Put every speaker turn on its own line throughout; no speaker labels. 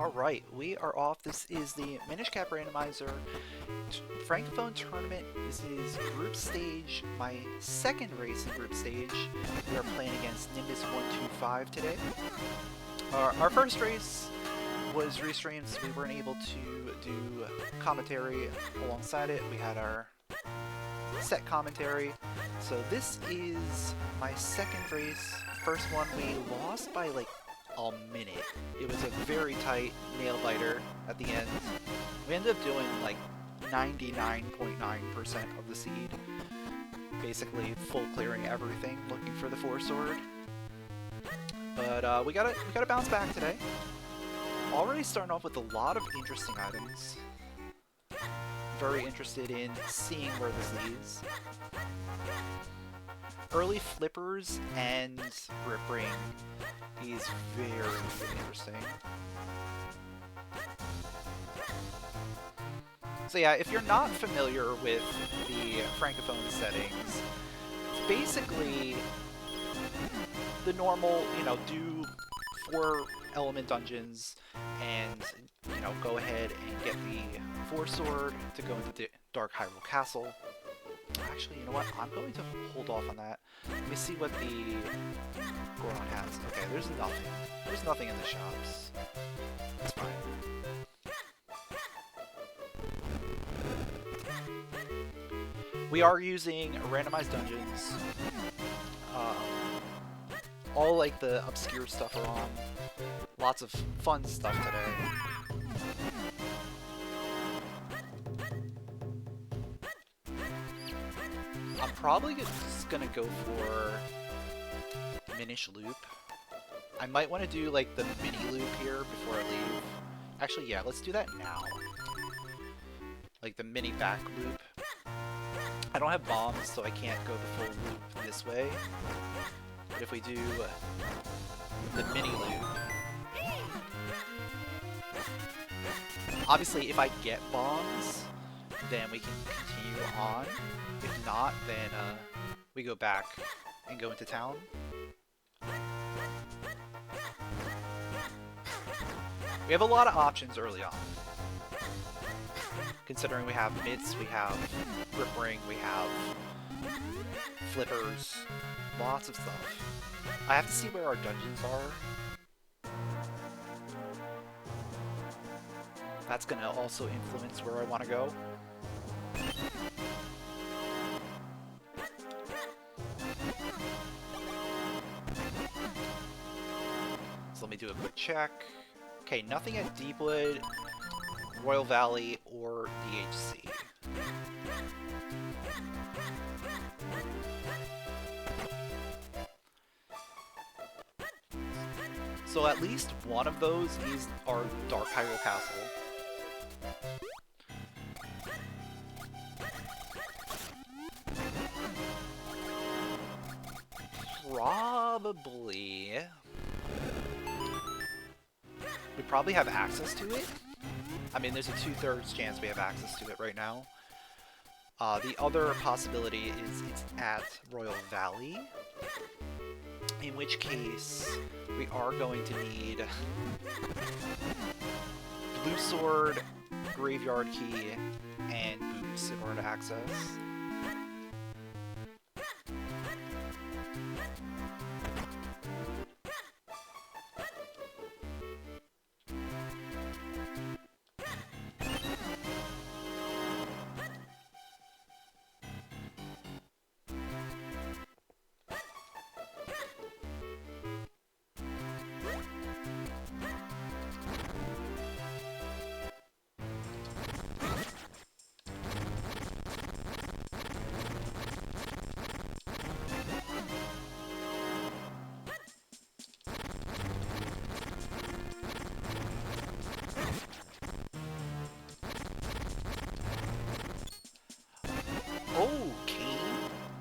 Alright, we are off. This is the Minish Randomizer Francophone tournament. This is group stage, my second race in group stage. We are playing against Nimbus125 today. Our first race was restreamed, so we weren't able to do commentary alongside it. We had our set commentary. So this is my second race. First one we lost by like a minute. It was a very tight nail biter at the end. We ended up doing like 99.9% of the seed. Basically full clearing everything, looking for the 4-sword. But we gotta bounce back today. Already starting off with a lot of interesting items. Very interested in seeing where this leads. Early flippers and grip ring is very interesting. So yeah, if you're not familiar with the Francophone settings, it's basically the normal, you know, do 4 element dungeons and, you know, go ahead and get the 4-sword to go into Dark Hyrule Castle. Actually, you know what? I'm going to hold off on that. Let me see what the Goron has. Okay, there's nothing. There's nothing in the shops. That's fine. We are using randomized dungeons. All like the obscure stuff are on. Lots of fun stuff today. I'm probably just gonna go for Minish loop. I might want to do like the mini loop here before I leave. Actually, yeah, let's do that now. Like the mini back loop. I don't have bombs, so I can't go the full loop this way. But if we do the mini loop, obviously if I get bombs, then we can continue on. If not, then we go back and go into town. We have a lot of options early on. Considering we have mitts, we have grip ring, we have flippers, lots of stuff. I have to see where our dungeons are. That's gonna also influence where I want to go. So let me do a quick check. Okay, nothing at Deepwood, Royal Valley, or DHC. So at least one of those is our Dark Hyrule Castle. Probably... we probably have access to it. I mean, there's a 2/3 chance we have access to it right now. The other possibility is it's at Royal Valley, in which case we are going to need Blue Sword, Graveyard Key, and Boots in order to access.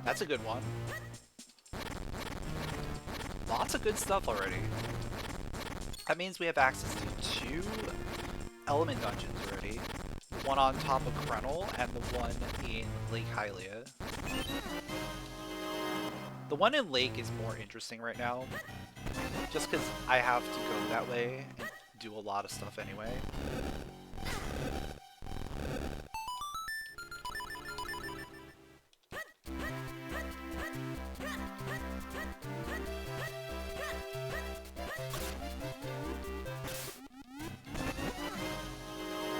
That's a good one. Lots of good stuff already. That means we have access to 2 element dungeons already. The one on top of Crenel and the one in Lake Hylia. The one in Lake is more interesting right now, just because I have to go that way and do a lot of stuff anyway.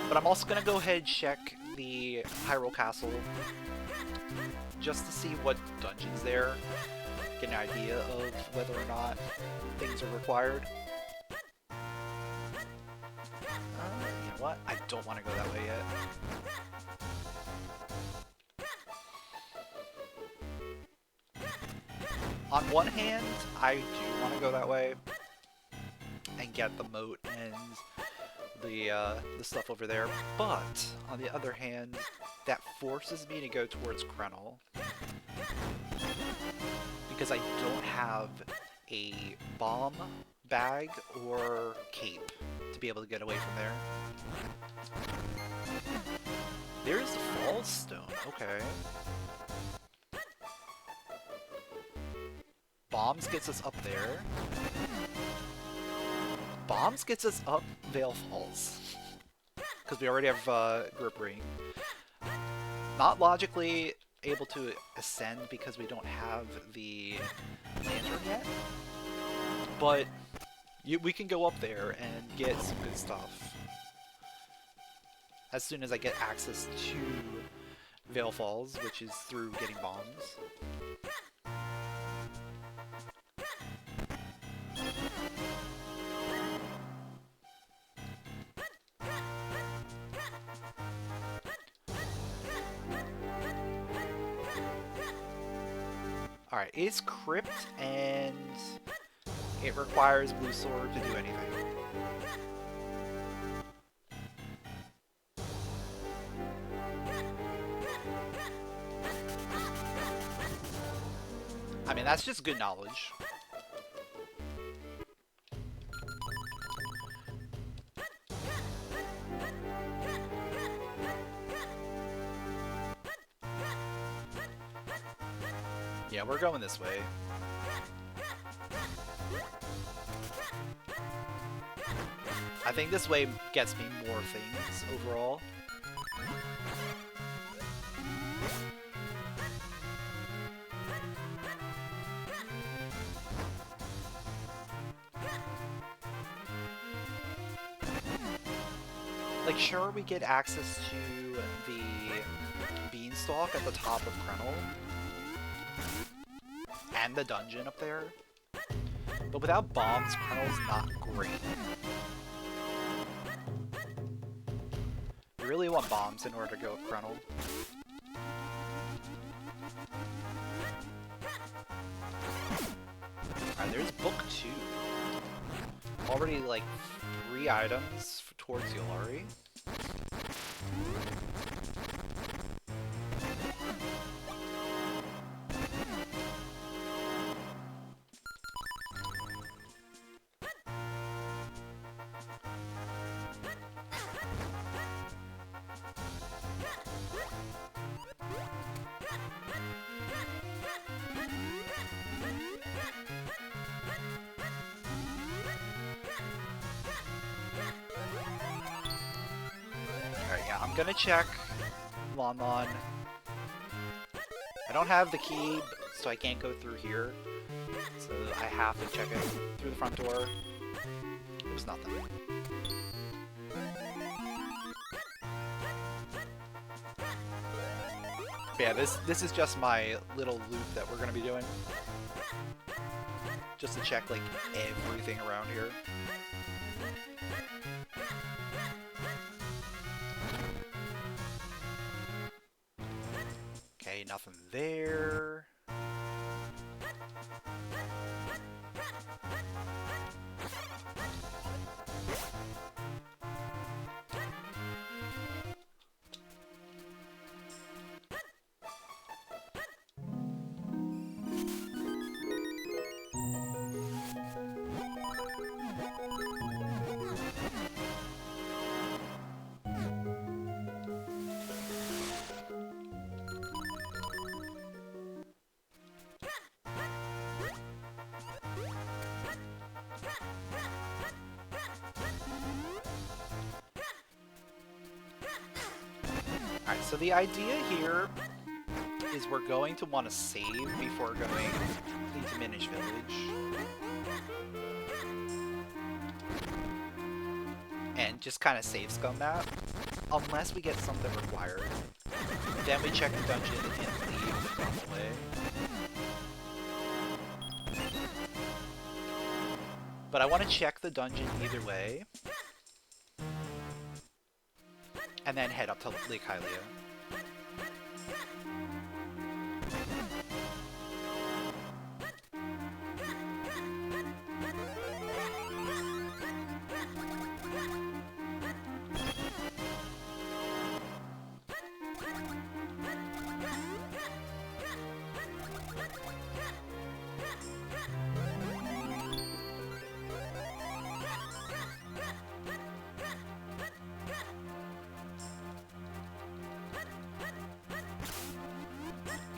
But I'm also gonna go ahead and check the Hyrule Castle just to see what dungeons there, get an idea of whether or not things are required. You know what? I don't want to go that way yet. On one hand, I do want to go that way and get the moat and the stuff over there, but on the other hand, that forces me to go towards Crenel because I don't have a bomb bag or cape to be able to get away from there. There's the Falls Stone, okay. Bombs gets us up there. Bombs gets us up Vale Falls. Because we already have Grip Ring. Not logically able to ascend because we don't have the lantern yet. But we can go up there and get some good stuff. As soon as I get access to Vale Falls, which is through getting bombs. Alright, it's Crypt, and it requires Blue Sword to do anything. I mean, that's just good knowledge. Yeah, we're going this way. I think this way gets me more things overall. Like, sure, we get access to the beanstalk at the top of Crenel. And the dungeon up there. But without bombs, Crenel's not great. You really want bombs in order to go up Crenel. Alright, there's book 2. Already like 3 items towards Yolari. I'm gonna check Lon. I don't have the key, so I can't go through here. So I have to check it through the front door. It was nothing. But yeah, this is just my little loop that we're gonna be doing. Just to check like everything around here. Okay, nothing there. So the idea here is we're going to want to save before going into Minish Village. And just kind of save scum that, unless we get something required. Then we check the dungeon and leave and run away. But I want to check the dungeon either way. And then head up to Lake Hylia.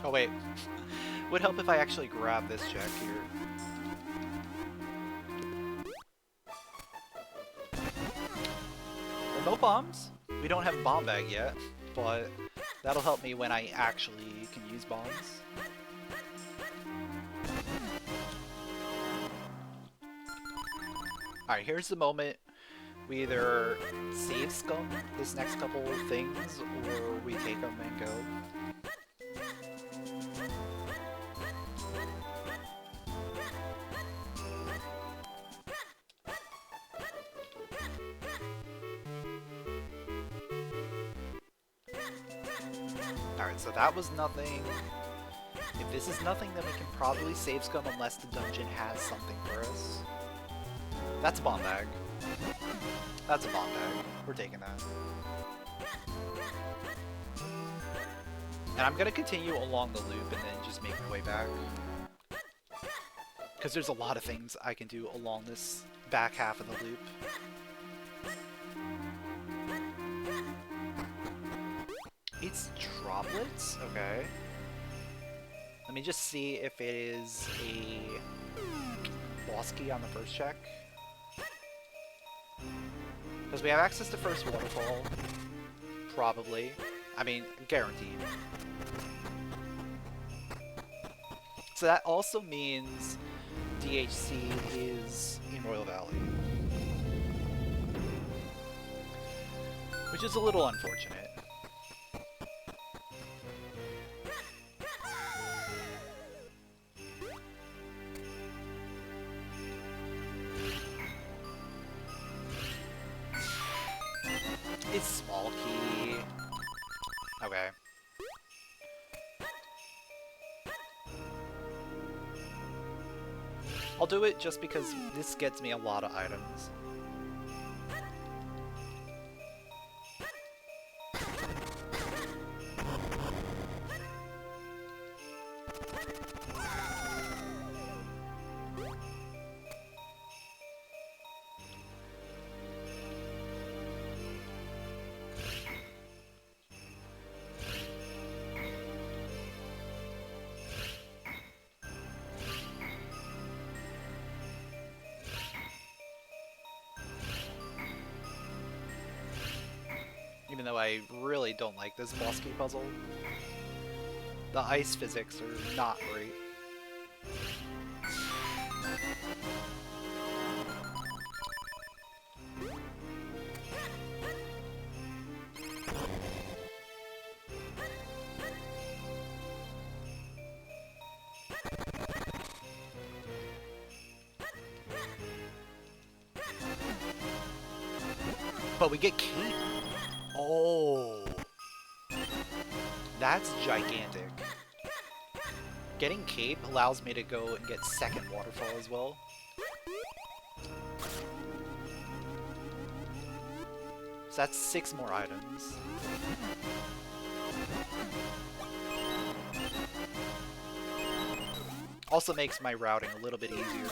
Oh wait, would help if I actually grab this check here. Remote bombs? We don't have a bomb bag yet, but that'll help me when I actually can use bombs. Alright, here's the moment. We either save scum this next couple things, or we take them and go. Alright, so that was nothing. If this is nothing, then we can probably save scum unless the dungeon has something for us. That's a bomb bag. That's a bomb bag. We're taking that. And I'm gonna continue along the loop and then just make my way back. Because there's a lot of things I can do along this back half of the loop. It's droplets? Okay. Let me just see if it is a boss key on the first check. Because we have access to first waterfall. Probably. I mean, guaranteed. So that also means DHC is in Royal Valley. Which is a little unfortunate. It's small key. Okay. I'll do it just because this gets me a lot of items. Even though I really don't like this boss key puzzle. The ice physics are not great. But we get Cape. Oh, that's gigantic. Getting Cape allows me to go and get second waterfall as well. So that's 6 more items. Also makes my routing a little bit easier.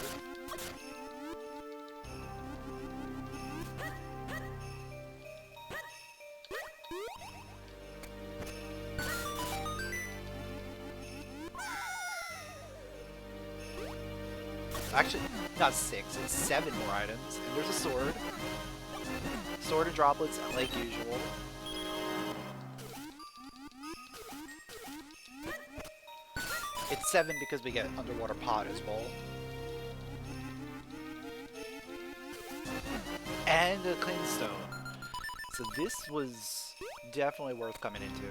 Actually, not 6, it's 7 more items. And there's a sword. Sword and droplets, like usual. It's 7 because we get underwater pod as well. And a cleanstone. So this was definitely worth coming into.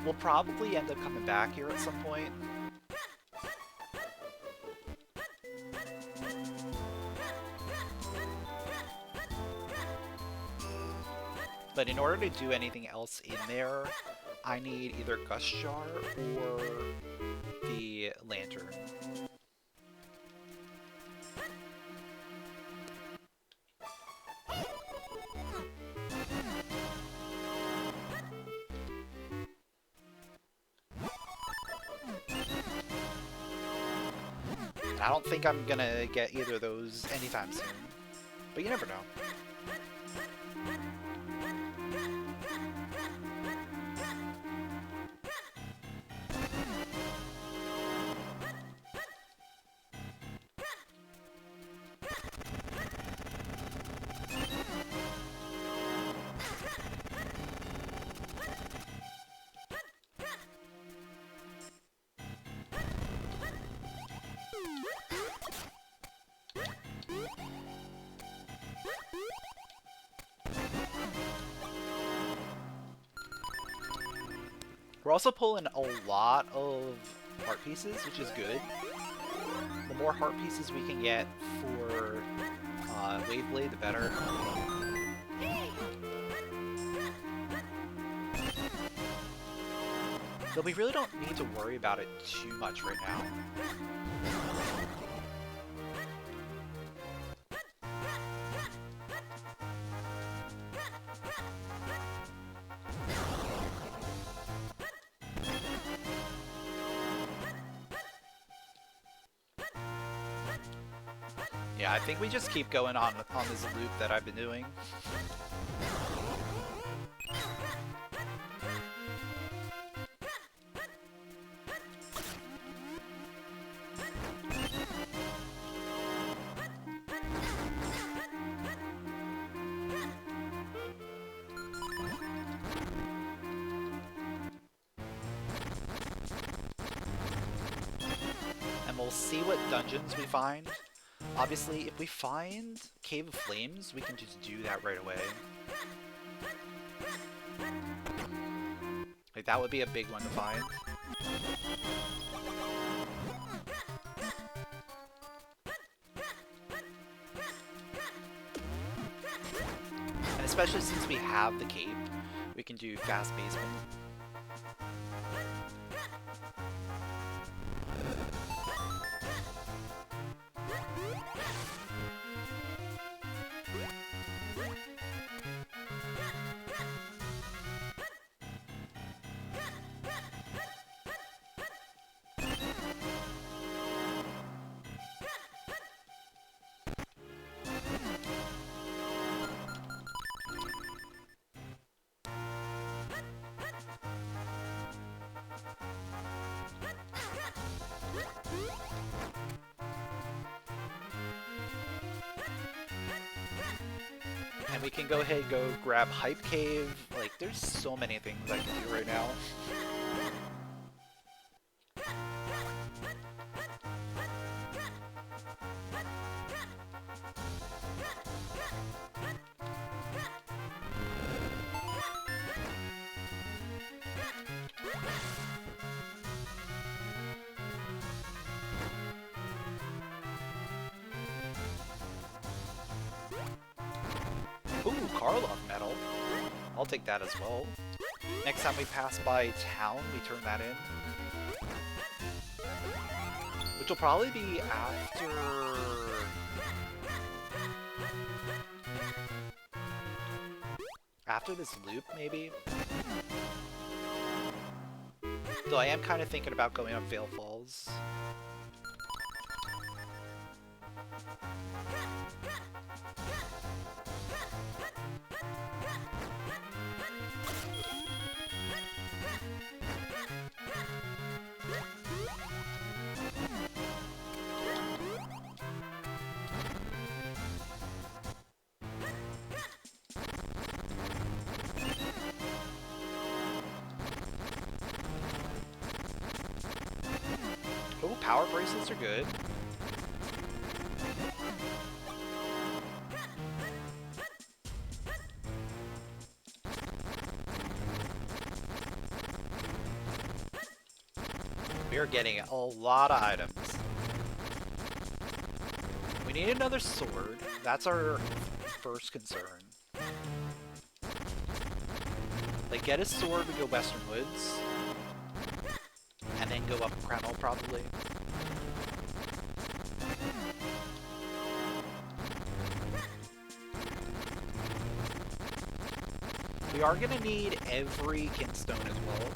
We'll probably end up coming back here at some point. But in order to do anything else in there, I need either Gust Jar or the Lantern. I don't think I'm gonna get either of those anytime soon, but you never know. We're also pulling a lot of heart pieces, which is good. The more heart pieces we can get for Wave Blade, the better. Though we really don't need to worry about it too much right now. Yeah, I think we just keep going on this loop that I've been doing. And we'll see what dungeons we find. Obviously, if we find Cave of Flames, we can just do that right away. Like, that would be a big one to find. And especially since we have the cape, we can do Fast Basement. And we can go ahead and go grab Hype Cave. Like, there's so many things I can do right now. Ooh, Karlov Medal. I'll take that as well. Next time we pass by town, we turn that in. Which will probably be after... after this loop, maybe? Though I am kind of thinking about going up Vale Falls. power bracelets are good. We are getting a lot of items. We need another sword. That's our first concern. Like, get a sword, we go Western Woods. And then go up Crenel, probably. We are gonna need every kinstone as well.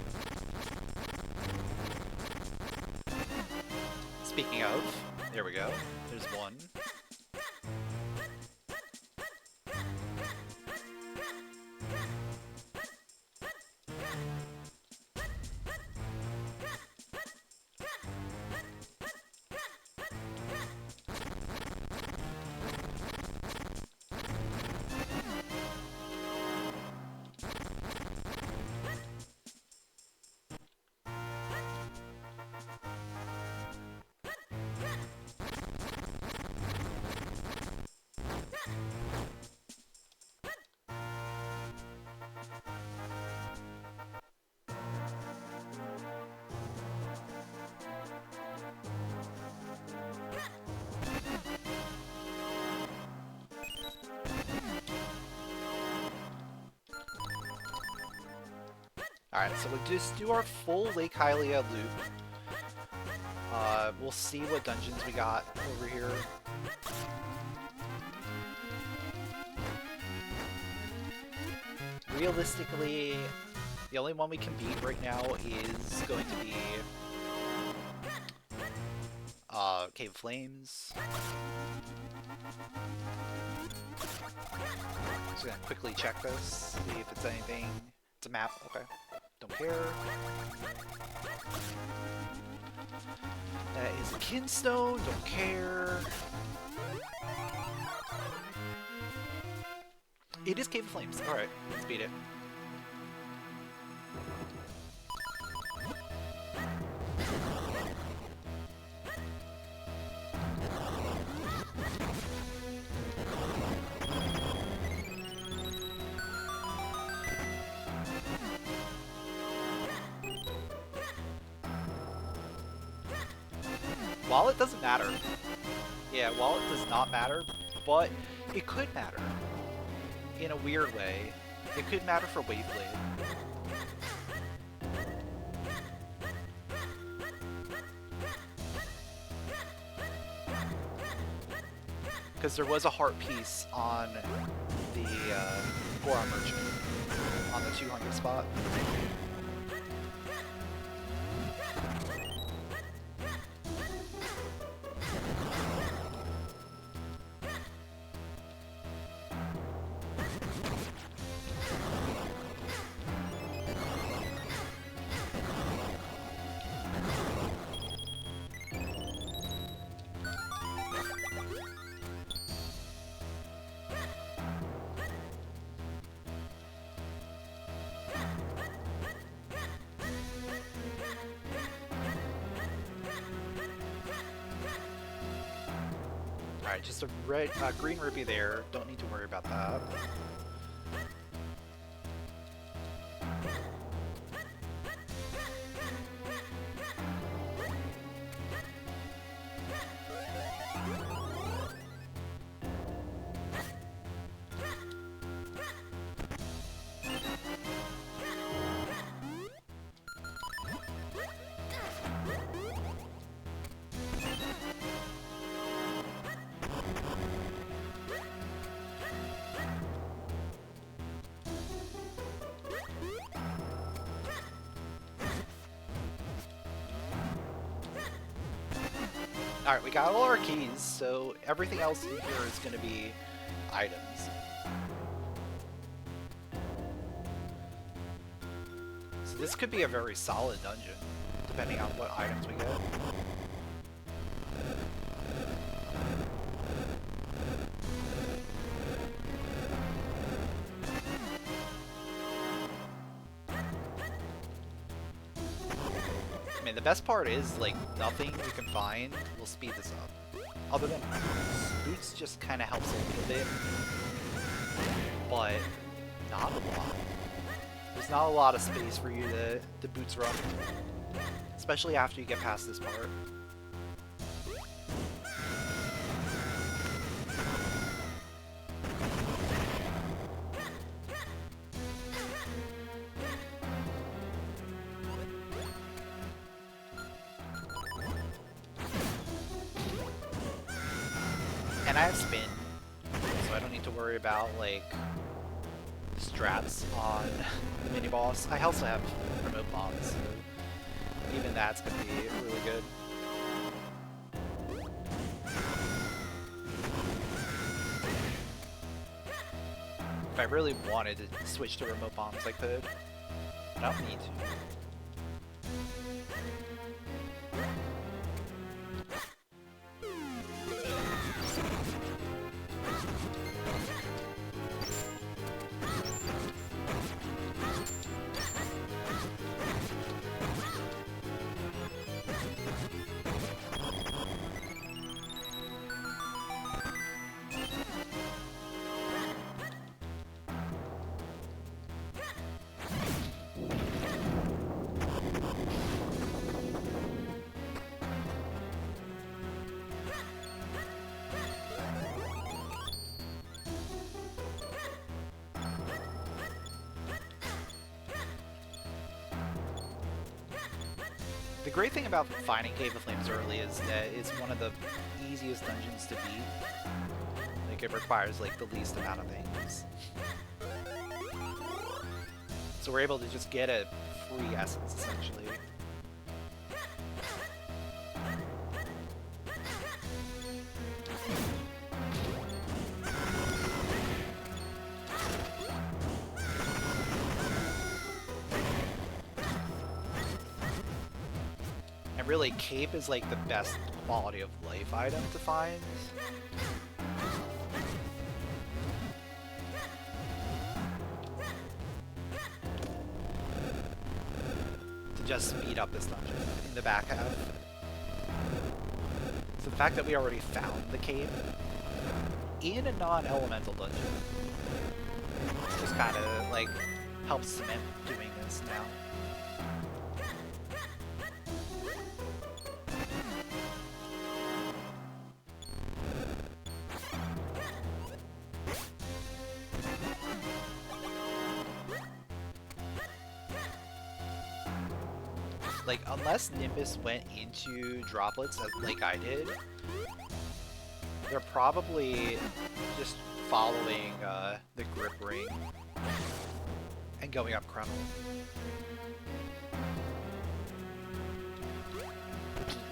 Speaking of, there we go. There's one. Alright, so we'll just do our full Lake Hylia loop. We'll see what dungeons we got over here. Realistically, the only one we can beat right now is going to be Cave of Flames. Just gonna quickly check this, see if it's anything. It's a map, okay. Don't care. That is a kinstone, don't care. It is Cave of Flames, alright, let's beat it. Wallet doesn't matter. Yeah, wallet does not matter, but it could matter. In a weird way. It could matter for Waveblade. Because there was a heart piece on the Goron Merchant on the 200 spot. Alright, just a red, green rupee there. Don't need to worry about that. Alright, we got all our keys, so everything else in here is going to be items. So this could be a very solid dungeon, depending on what items we get. mean, the best part is, like, nothing you can find will speed this up. Other than boots. Boots just kind of helps a little bit. But not a lot. There's not a lot of space for you to boots run. Especially after you get past this part. And I have spin, so I don't need to worry about, like, strats on the mini-boss. I also have remote bombs, so even that's going to be really good. If I really wanted to switch to remote bombs, I could. But I don't need to. The great thing about finding Cave of Flames early is that it's one of the easiest dungeons to beat. Like, it requires, like, the least amount of things. So we're able to just get a free essence, essentially. Really, cape is like the best quality of life item to find. To just speed up this dungeon in the back half. So the fact that we already found the cape in a non-elemental dungeon just kind of like helps cement doing this now. Like, unless Nimbus went into droplets like I did, they're probably just following the grip ring and going up Crenel.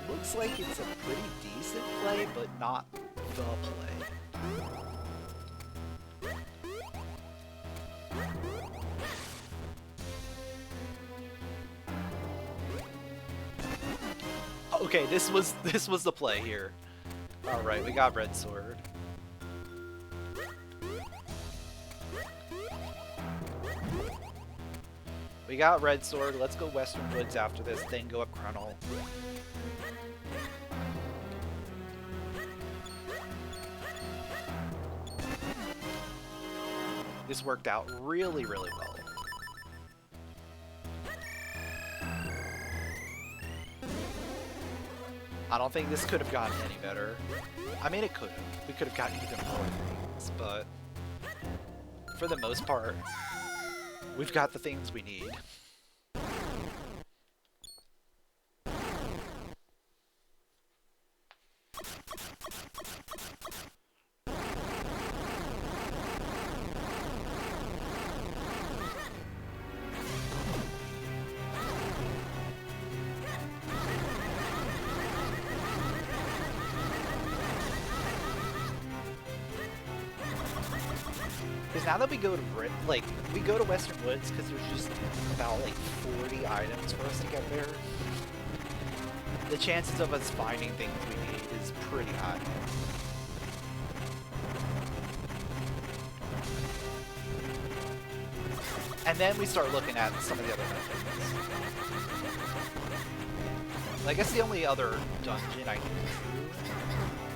Looks like it's a pretty decent play, but not the play. Okay, this was the play here. All right, we got red sword. We got red sword. Let's go Western Woods after this, then go up Crenel. This worked out really, really well. I don't think this could have gotten any better. I mean, it could have. We could have gotten even more things, but for the most part, we've got the things we need. Now that we go to we go to Western Woods because there's just about like 40 items for us to get there. The chances of us finding things we need is pretty high. And then we start looking at some of the other methods. I guess the only other dungeon I can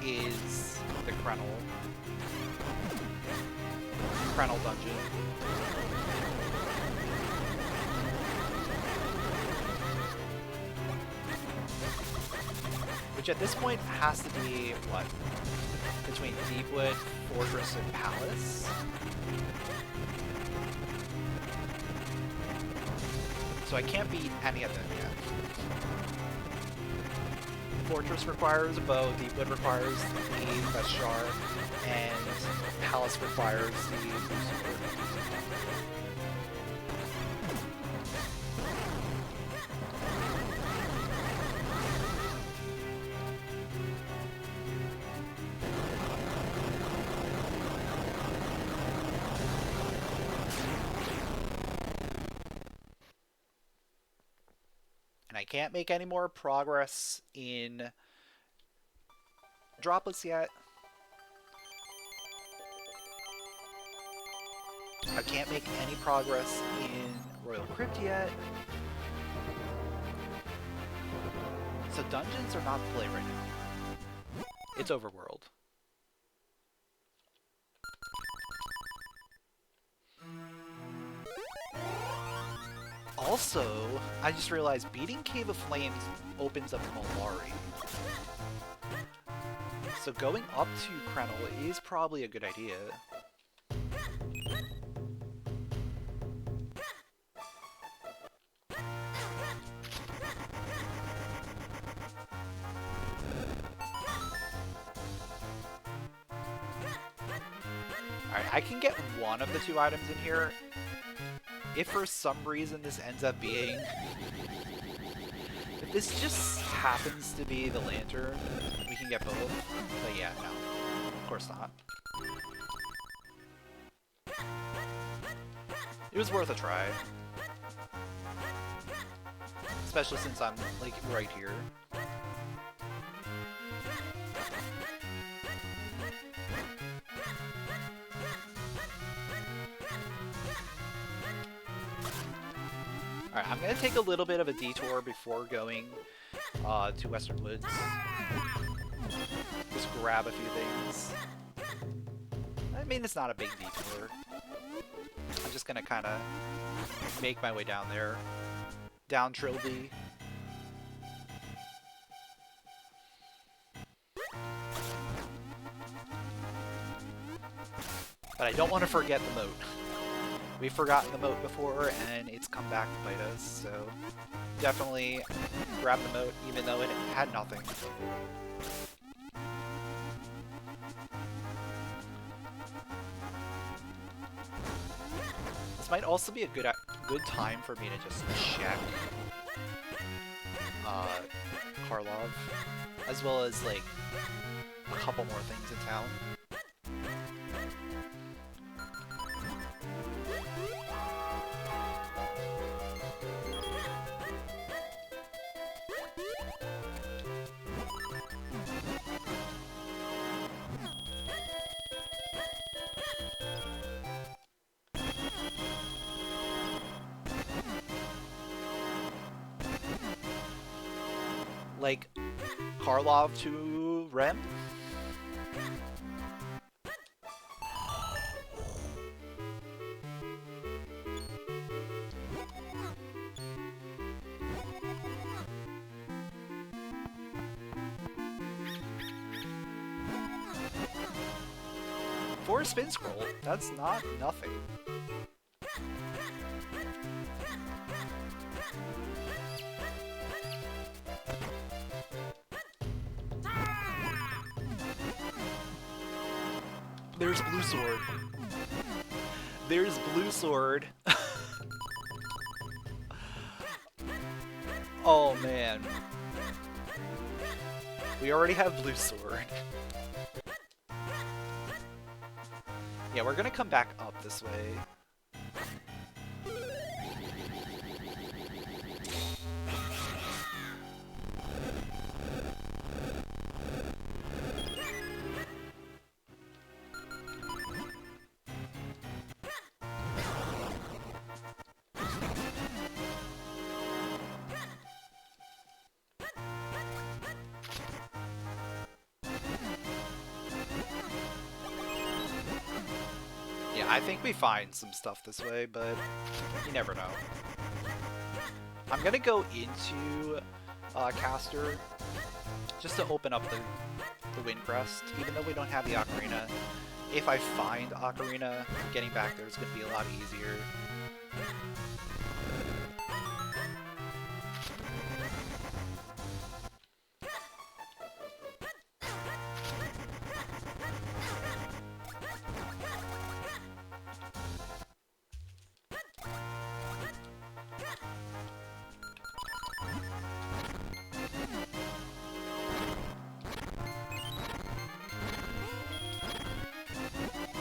do is the Crenel dungeon. Which at this point has to be, what? Between Deepwood, Fortress, and Palace? So I can't beat any of them yet. Fortress requires a bow, Deepwood requires the best shard, and Palace requires the blue sword. And I can't make any more progress in droplets yet. I can't make any progress in Royal Crypt yet. So dungeons are not the play right now. It's overworld. Also, I just realized beating Cave of Flames opens up Malari. So going up to Crenel is probably a good idea. Alright, I can get one of the two items in here. If for some reason this ends up being... If this just happens to be the lantern, we can get both. But yeah, no. Of course not. It was worth a try. Especially since I'm, like, right here. Alright, I'm gonna take a little bit of a detour before going to Western Woods. Just grab a few things. I mean, it's not a big detour. I'm just gonna kind of make my way down there. Down Trilby. But I don't want to forget the moat. We've forgotten the moat before, and it's come back to bite us, so definitely grab the moat, even though it had nothing. This might also be a good time for me to just check Karlov, as well as like a couple more things in town. Like, Karlov to Rem? For a spin scroll, that's not nothing. There's Blue Sword. There's Blue Sword. Oh man. We already have Blue Sword. Yeah, we're gonna come back up this way. I think we find some stuff this way, but you never know. I'm gonna go into Caster just to open up the Windcrest, even though we don't have the Ocarina. If I find Ocarina, getting back there is gonna be a lot easier.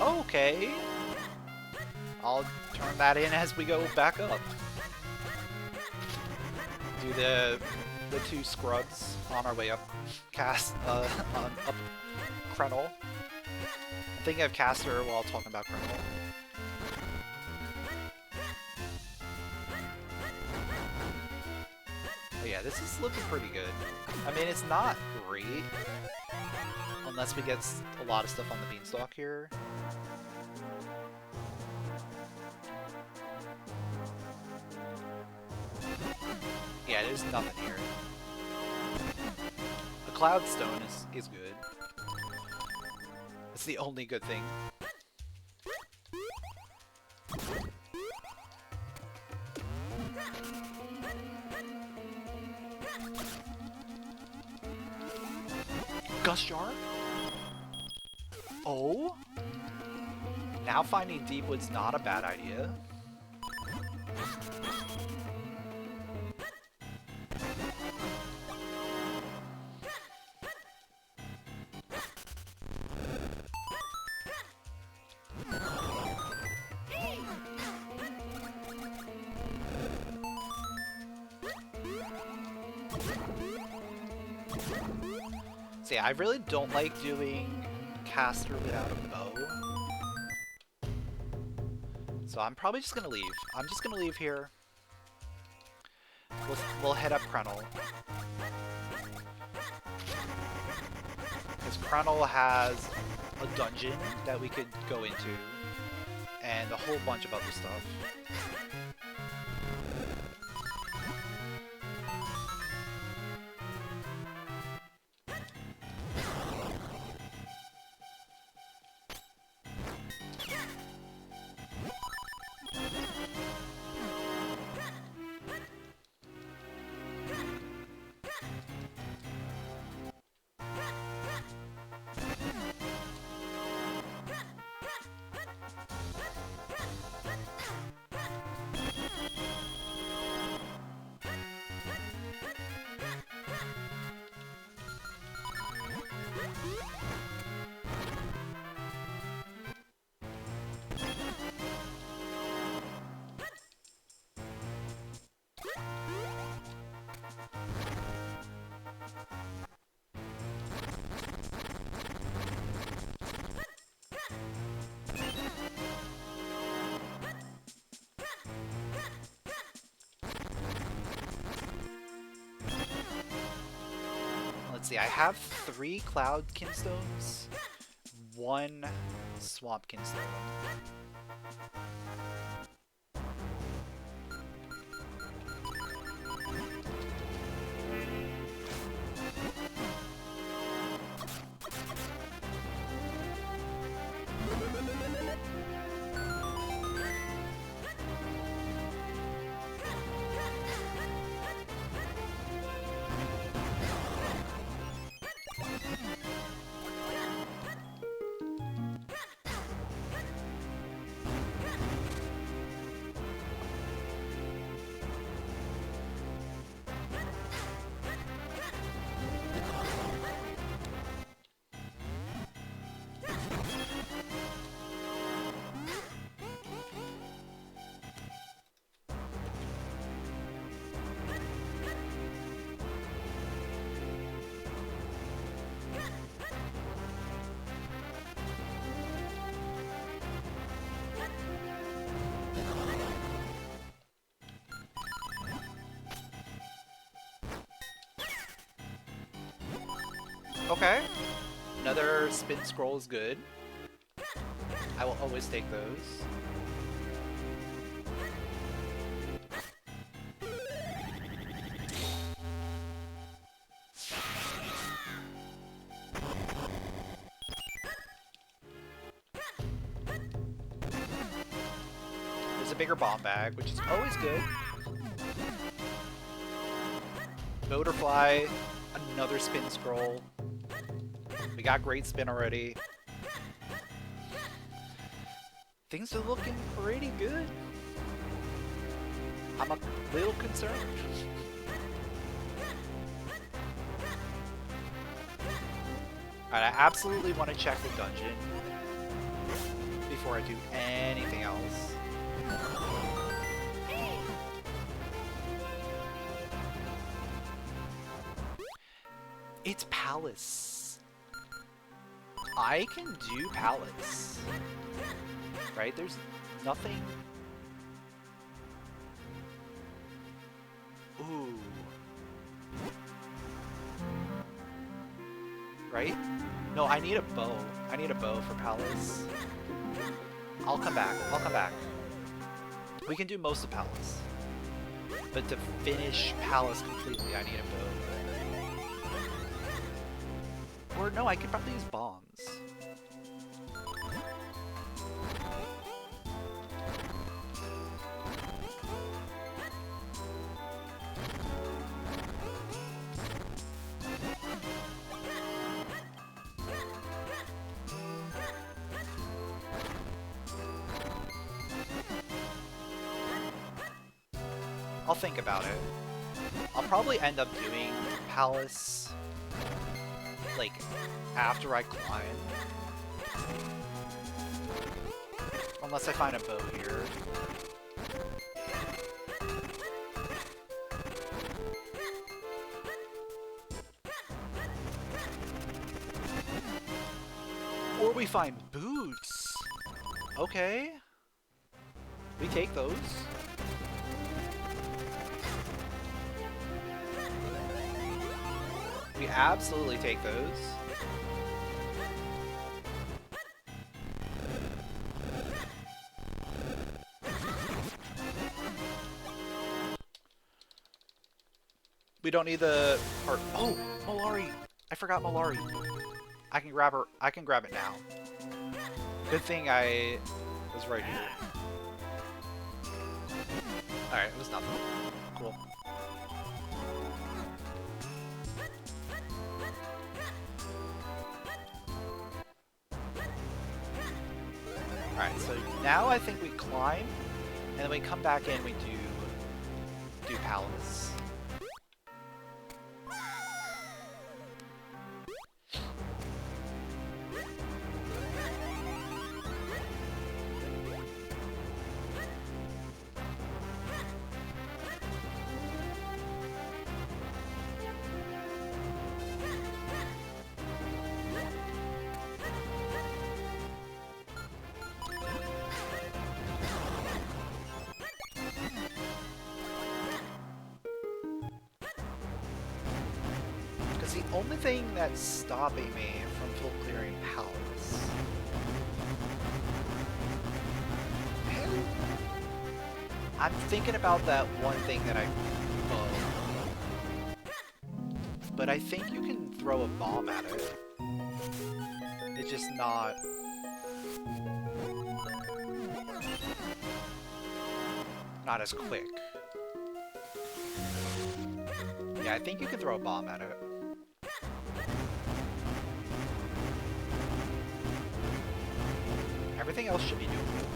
Okay. I'll turn that in as we go back up. Do the two scrubs on our way up up Crenel. I'm thinking of Caster while talking about Crenel. But yeah, this is looking pretty good. I mean, it's not great unless we get a lot of stuff on the beanstalk here. Yeah, there's nothing here. A Cloudstone is good. It's the only good thing. Gust Jar? Oh? Now finding Deepwood's not a bad idea. So yeah, I really don't like doing Caster without a bow. So I'm probably just gonna leave. I'm just gonna leave here. We'll head up Crenel. Because Crenel has a dungeon that we could go into, and a whole bunch of other stuff. Let's see, I have 3 Cloud Kinstones, 1 Swamp Kinstone. Okay. Another spin scroll is good. I will always take those. There's a bigger bomb bag, which is always good. Motorfly, another spin scroll. We got great spin already. Things are looking pretty good. I'm a little concerned. Alright, I absolutely want to check the dungeon before I do anything else. It's Palace. I can do Palace. Right? There's nothing... Ooh. Right? No, I need a bow. I need a bow for Palace. I'll come back. I'll come back. We can do most of Palace. But to finish Palace completely, I need a bow. Or no, I could probably use bombs. I'll think about it. I'll probably end up doing Palace, like, after I climb. Unless I find a bow here. Or we find boots. Okay. We take those. We absolutely take those. We don't need the part. Oh, Molari! I forgot Molari. I can grab her. I can grab it now. Good thing I was right here. Alright, it was nothing. Cool. Alright, so now I think we climb, and then we come back in, we do Palace. The only thing that's stopping me from full clearing Palace. I'm thinking about that one thing that I but I think you can throw a bomb at it. It's just not as quick. Yeah, I think you can throw a bomb at it. Everything else should be doable.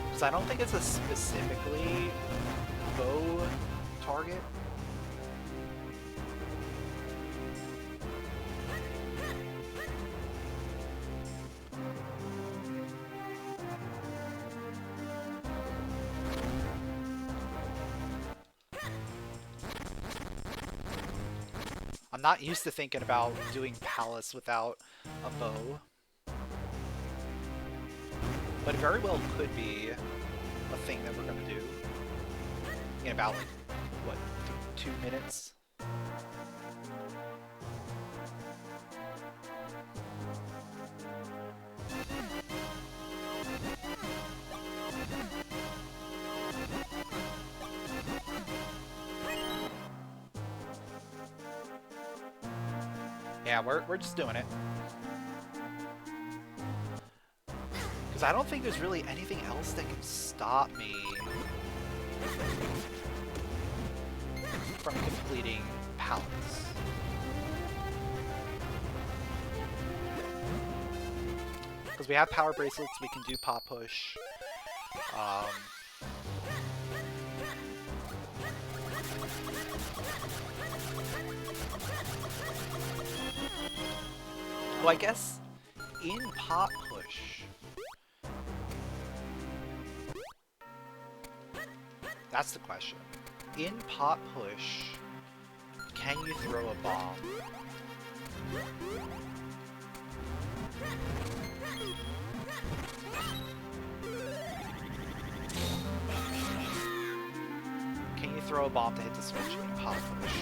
Because I don't think it's a specifically bow target. I'm not used to thinking about doing Palace without a bow. But it very well could be a thing that we're going to do. in about, like, what, 2 minutes? Yeah, we're just doing it. Because I don't think there's really anything else that can stop me from completing pallets. Because we have power bracelets, we can do pop push. Well, I guess in pop push, that's the question. In pop push, can you throw a bomb? Can you throw a bomb to hit the switch in pop push?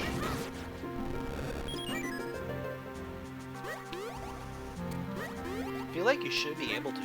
I feel like you should be able to.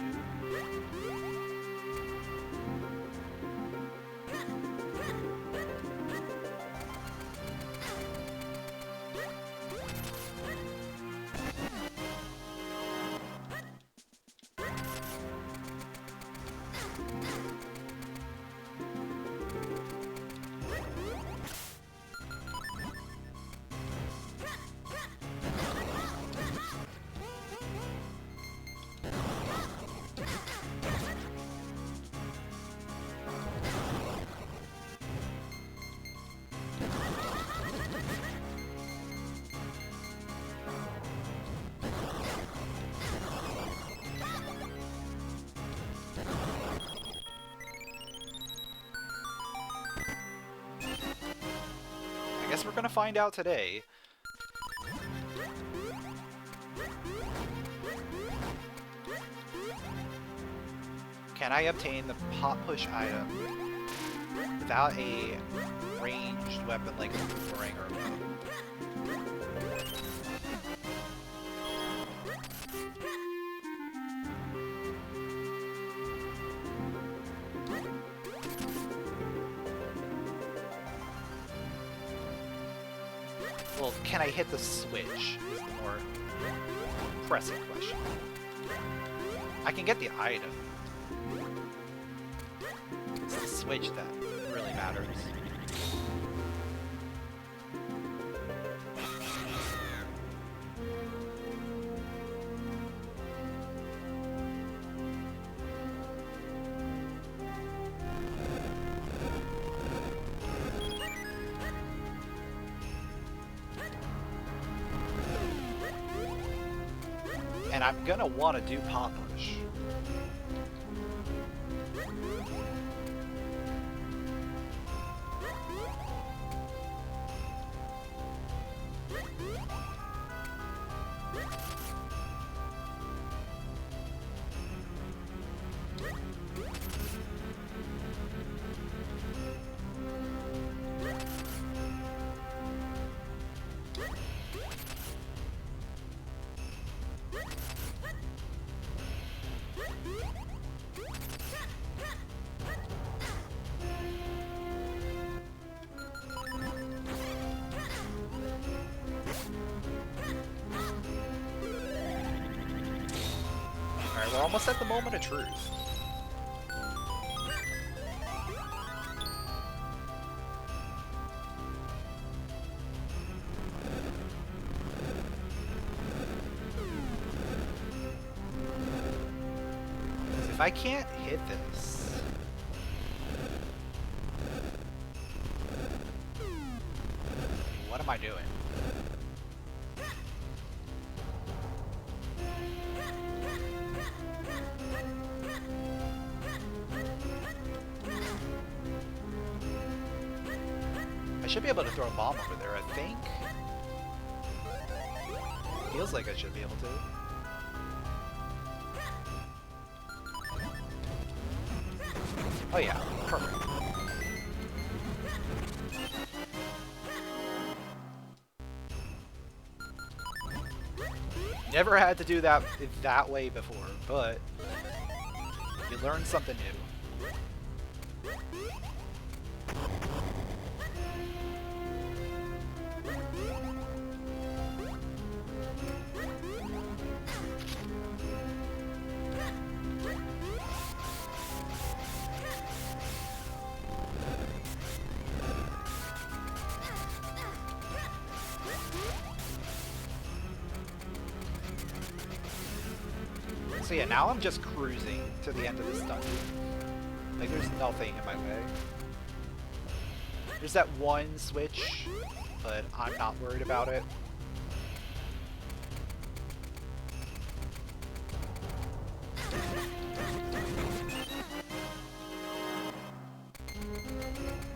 I guess we're gonna find out today. Can I obtain the pop push item without a ranged weapon like a boomerang or a bow? Well, can I hit the switch is the more pressing question. I can get the item. It's the switch that really matters. And I'm gonna want to do pop push. Alright, we're almost at the moment of truth. If I can't hit this... what am I doing? I should be able to throw a bomb over there, I think. Feels like I should be able to. Oh yeah, perfect. Never had to do that way before, but you learn something new. So yeah, now I'm just cruising to the end of this dungeon. Like, there's nothing in my way. There's that one switch, but I'm not worried about it.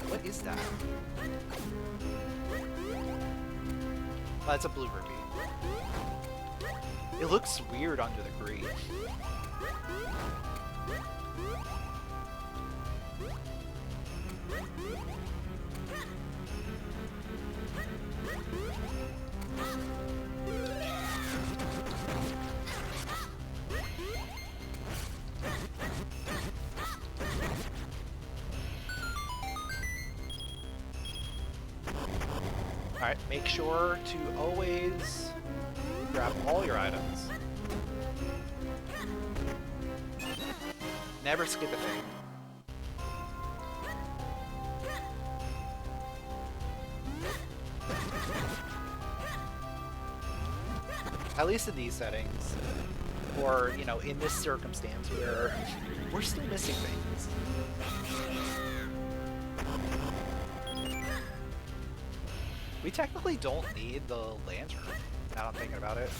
What is that? Oh, that's a blue rupee. It looks weird under the green. Alright, make sure to always grab all your items. Never skip a thing. At least in these settings. Or, you know, in this circumstance where we're still missing things. We technically don't need the lantern, now I'm thinking about it.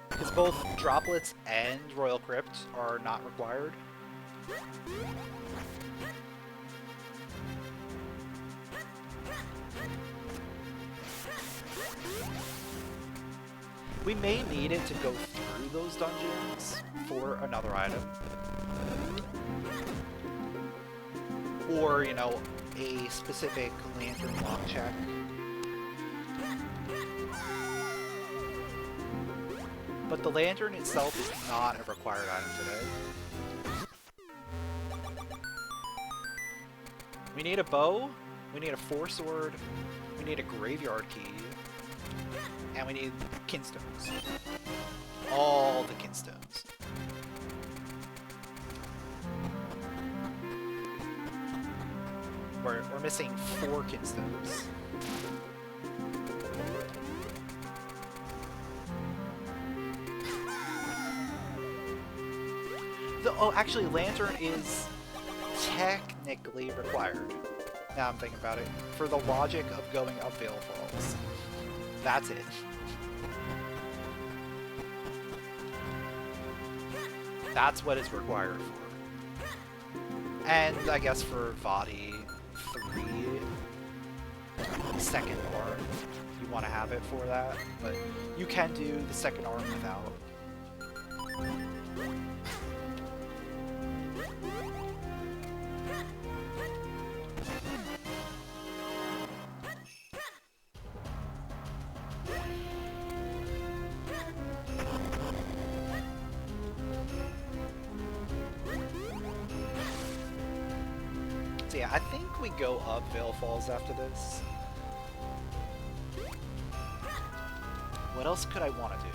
Because both droplets and Royal Crypt are not required. We may need it to go through those dungeons for another item. Or, you know, a specific lantern lock check. But the lantern itself is not a required item today. We need a bow, we need a four-sword, we need a graveyard key, and we need kinstones. All the kinstones. We're missing 4 kinstones. Oh, actually, lantern is technically required. Now I'm thinking about it. For the logic of going up Vale Falls. That's it. That's what it's required for. And I guess for Vadi 3, the second arm, you want to have it for that. But you can do the second arm without. So yeah, I think we go up Vale Falls after this. What else could I want to do?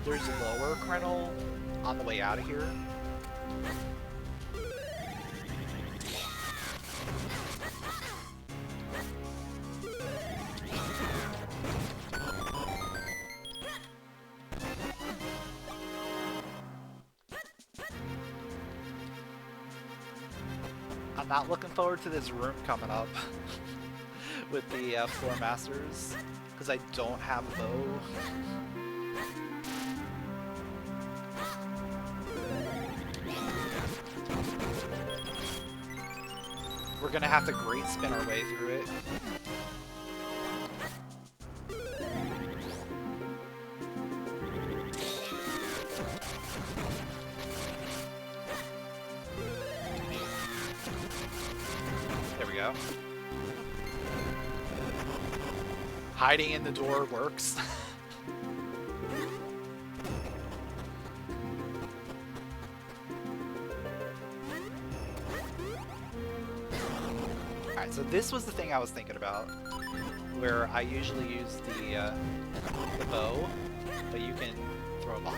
There's lower Crenel on the way out of here. I'm not looking forward to this room coming up with the Floor Masters, because I don't have a bow. gonna have to great spin our way through it. There we go. Hiding in the door works. Alright, so this was the thing I was thinking about, where I usually use the bow, but you can throw a bomb.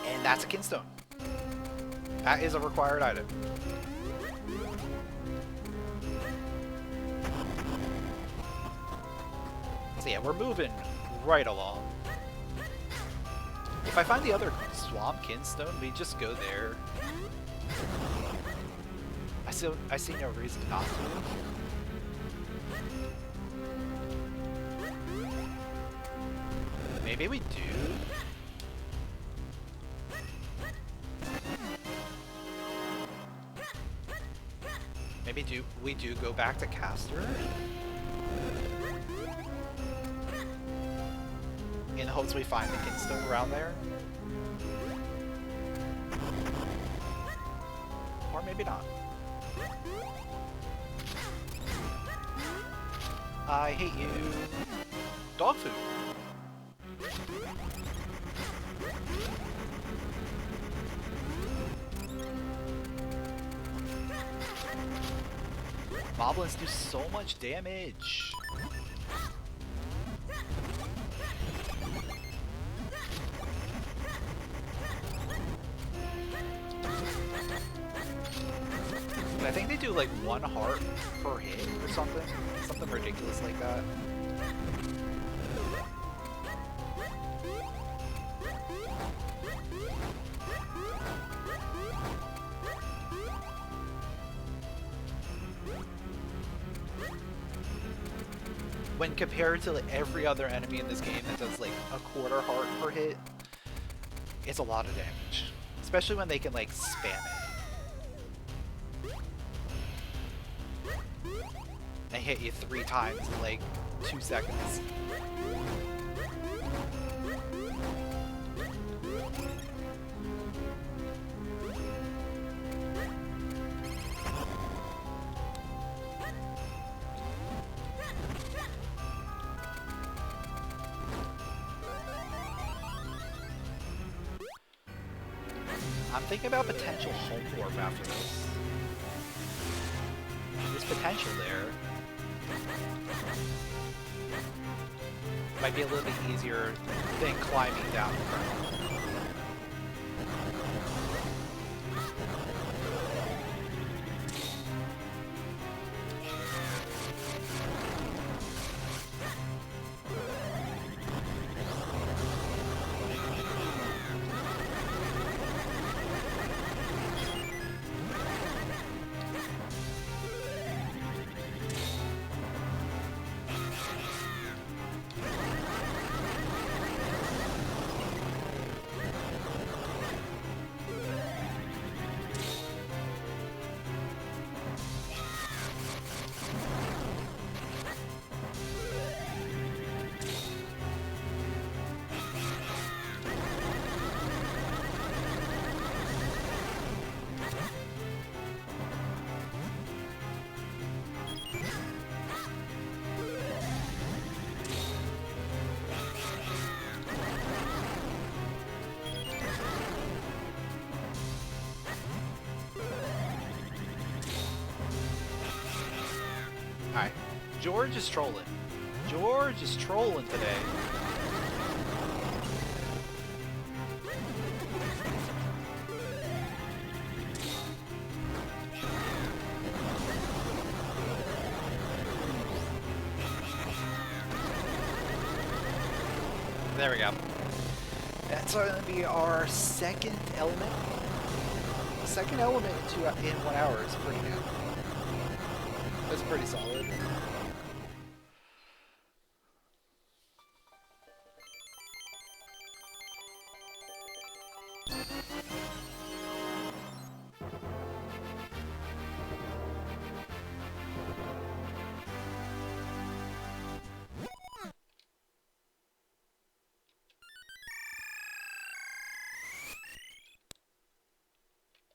And that's a kinstone. That is a required item. So yeah, we're moving right along. If I find the other swamp kinstone, we just go there. I see no reason not to. Maybe we do. Maybe we do go back to Caster? In hopes we find the kinstone around there? Or maybe not. I hate you. Dog food. Moblins do so much damage. I think they do like 1 heart per hit or something. Something ridiculous like that. When compared to like every other enemy in this game that does like a 1/4 heart per hit, it's a lot of damage. Especially when they can like spam it. They hit you 3 times in like 2 seconds. I'm thinking about potential home warp after this. There's potential there. Might be a little bit easier than climbing down the ground. Alright, George is trolling. George is trolling today. There we go. That's going to be our second element. Second element in 1 hour is pretty good. That's pretty solid.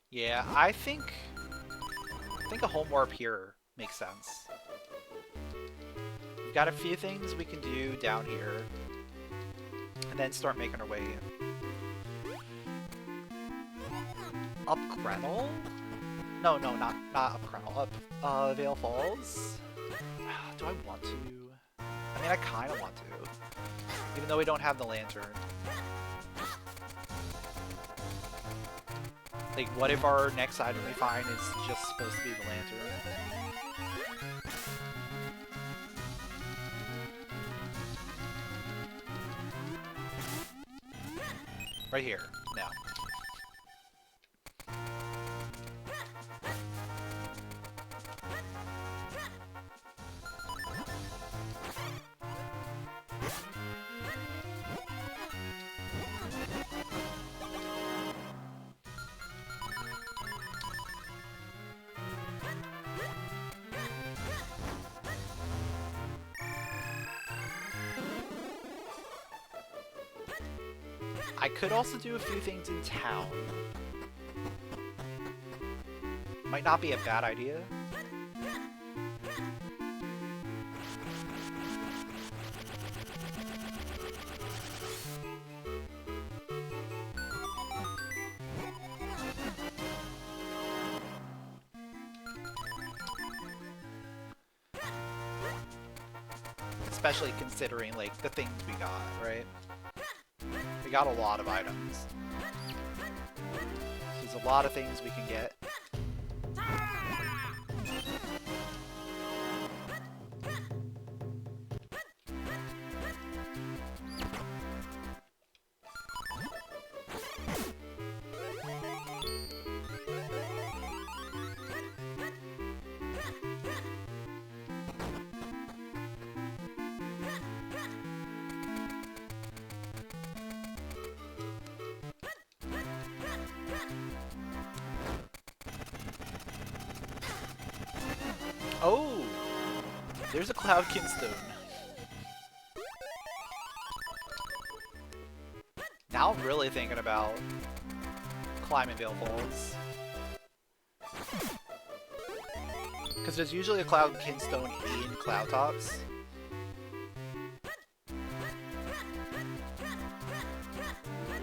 Yeah, I think a home warp here makes sense. We've got a few things we can do down here, and then start making our way up Crenel? No, not up Crenel. Up Vale Falls. Do I want to? I mean, I kind of want to, even though we don't have the lantern. Like, what if our next item we find is just supposed to be the lantern? Right here. No. I could also do a few things in town. Might not be a bad idea. Especially considering, like, the things we got, right? We got a lot of items. There's a lot of things we can get. Oh! There's a Cloud Kinstone. Now I'm really thinking about climbing Vale Falls. Because there's usually a Cloud Kinstone in Cloud Tops.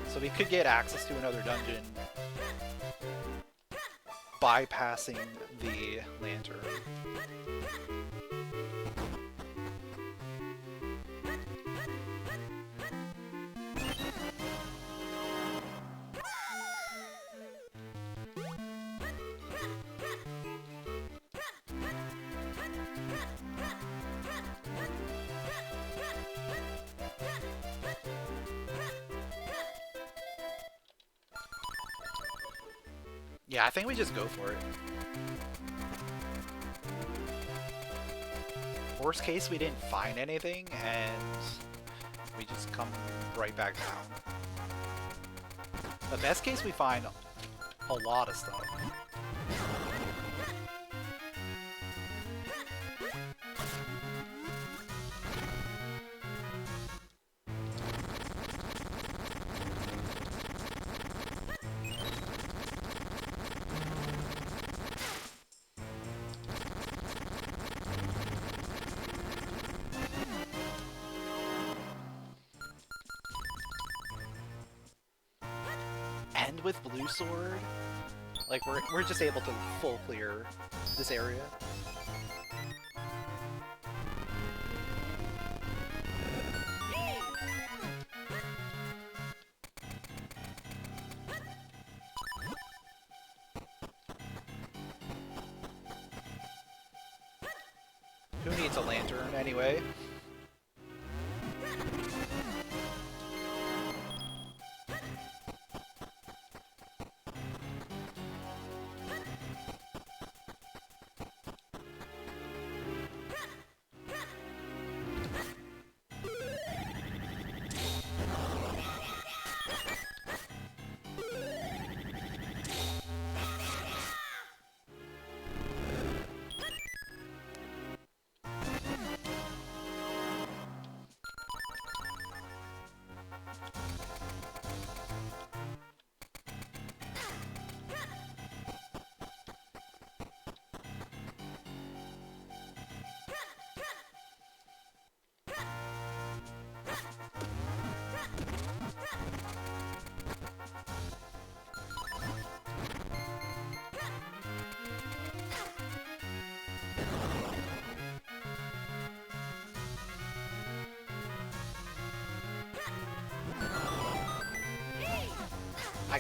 So we could get access to another dungeon bypassing the lantern. Yeah, I think we just go for it. Worst case, we didn't find anything, and we just come right back down. The best case, we find a lot of stuff. And with Blue Sword, like we're just able to full clear this area. Who needs a lantern anyway?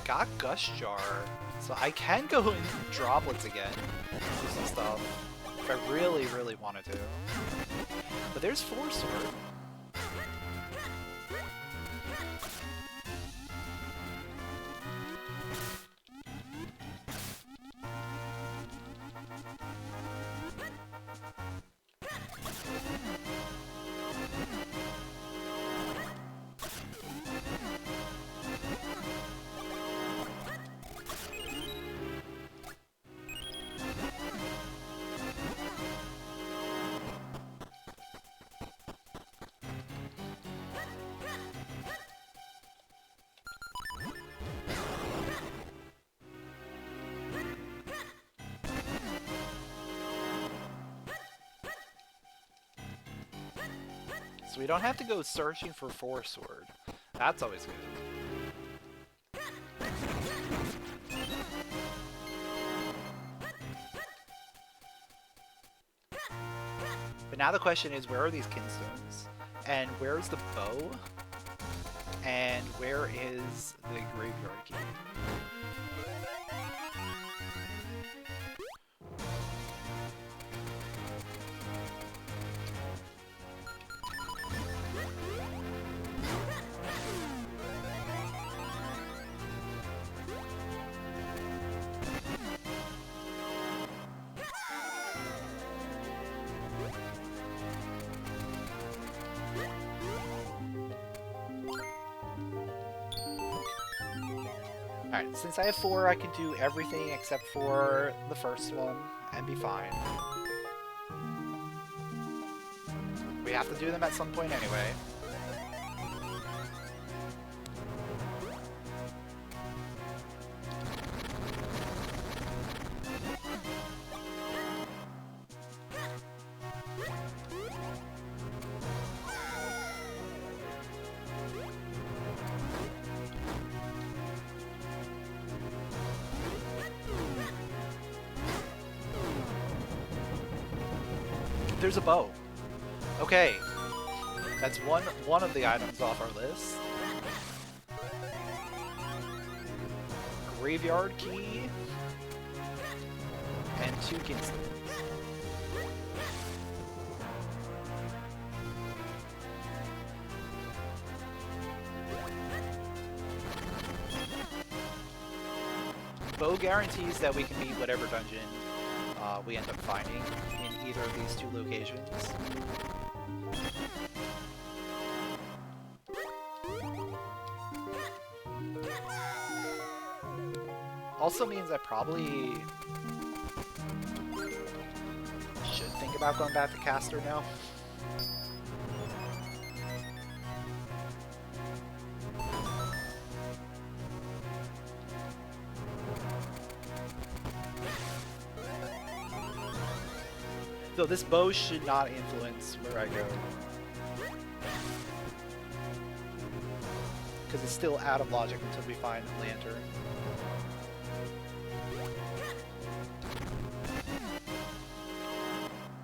got Gush Jar, so I can go in droplets again, do some stuff, if I really, really wanted to. But there's 4 sword. So we don't have to go searching for 4 sword. That's always good. But now the question is, where are these kinstones? And where's the bow? And where is the graveyard key? Alright, since I have 4, I can do everything except for the first one and be fine. We have to do them at some point anyway. There's a bow. Okay. That's one of the items off our list. Graveyard key. And 2 kinstones. Bow guarantees that we can beat whatever dungeon we end up finding in either of these 2 locations. Also means I probably should think about going back to Caster now. Though this bow should not influence where I go. Because it's still out of logic until we find a lantern.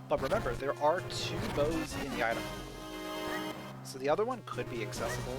But remember, there are 2 bows in the item pool. So the other one could be accessible.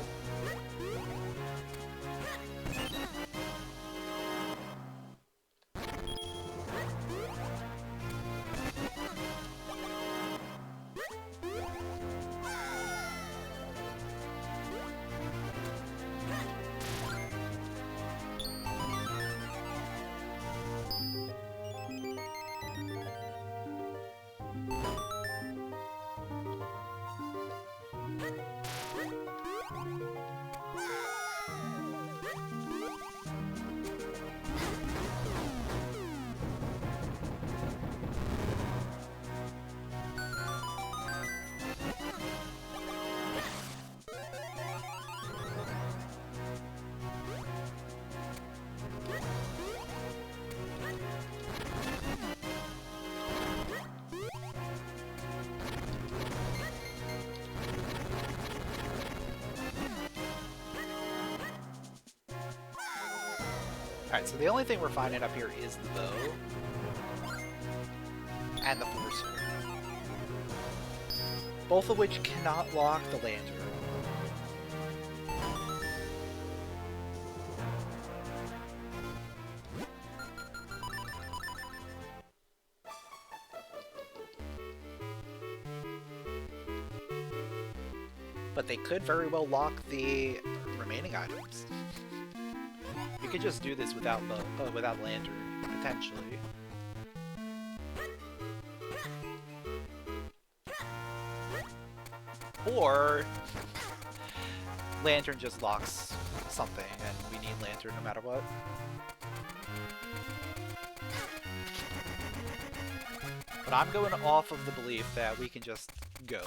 Alright, so the only thing we're finding up here is the bow. And the 4 sword. Both of which cannot lock the lantern. but they could very well lock the remaining items. You could just do this without lantern, potentially. Or lantern just locks something, and we need lantern no matter what. But I'm going off of the belief that we can just go.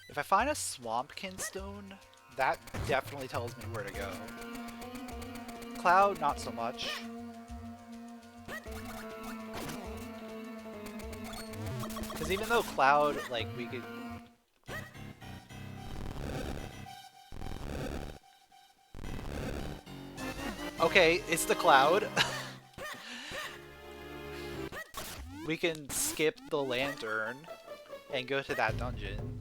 If I find a Swampkin stone, that definitely tells me where to go. Cloud, not so much. Because even though Cloud, like, we could... Okay, it's the Cloud. We can skip the lantern and go to that dungeon.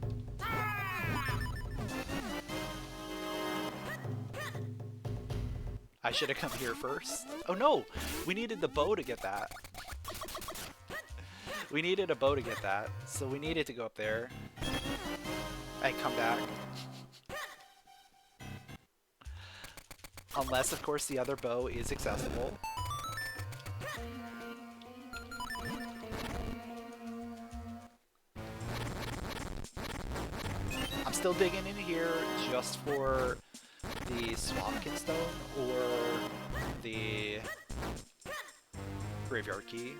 I should have come here first. Oh no! We needed the bow to get that. We needed a bow to get that, so we needed to go up there and come back. Unless, of course, the other bow is accessible. I'm still digging in here just for the Swampkin stone or the graveyard key.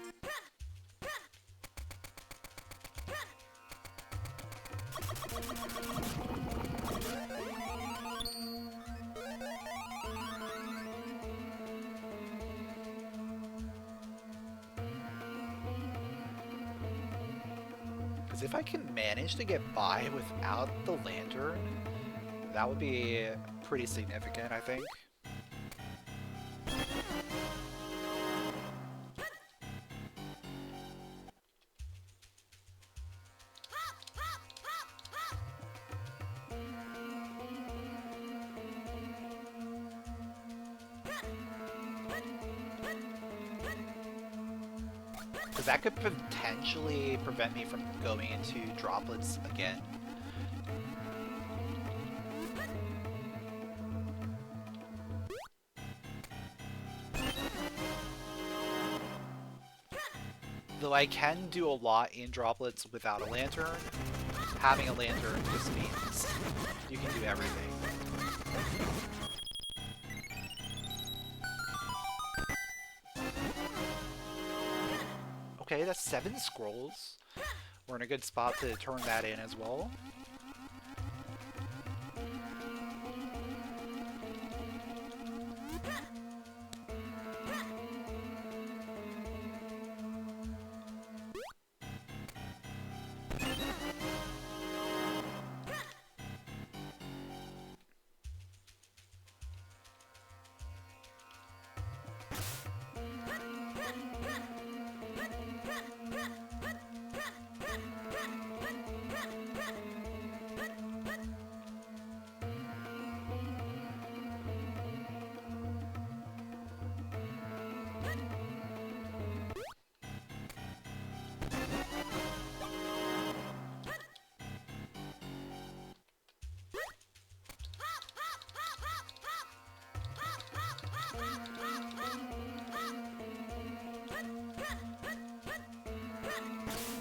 Because if I can manage to get by without the lantern, that would be pretty significant, I think. Because that could potentially prevent me from going into droplets again. Though I can do a lot in droplets without a lantern, having a lantern just means you can do everything. Okay, that's 7 scrolls. We're in a good spot to turn that in as well.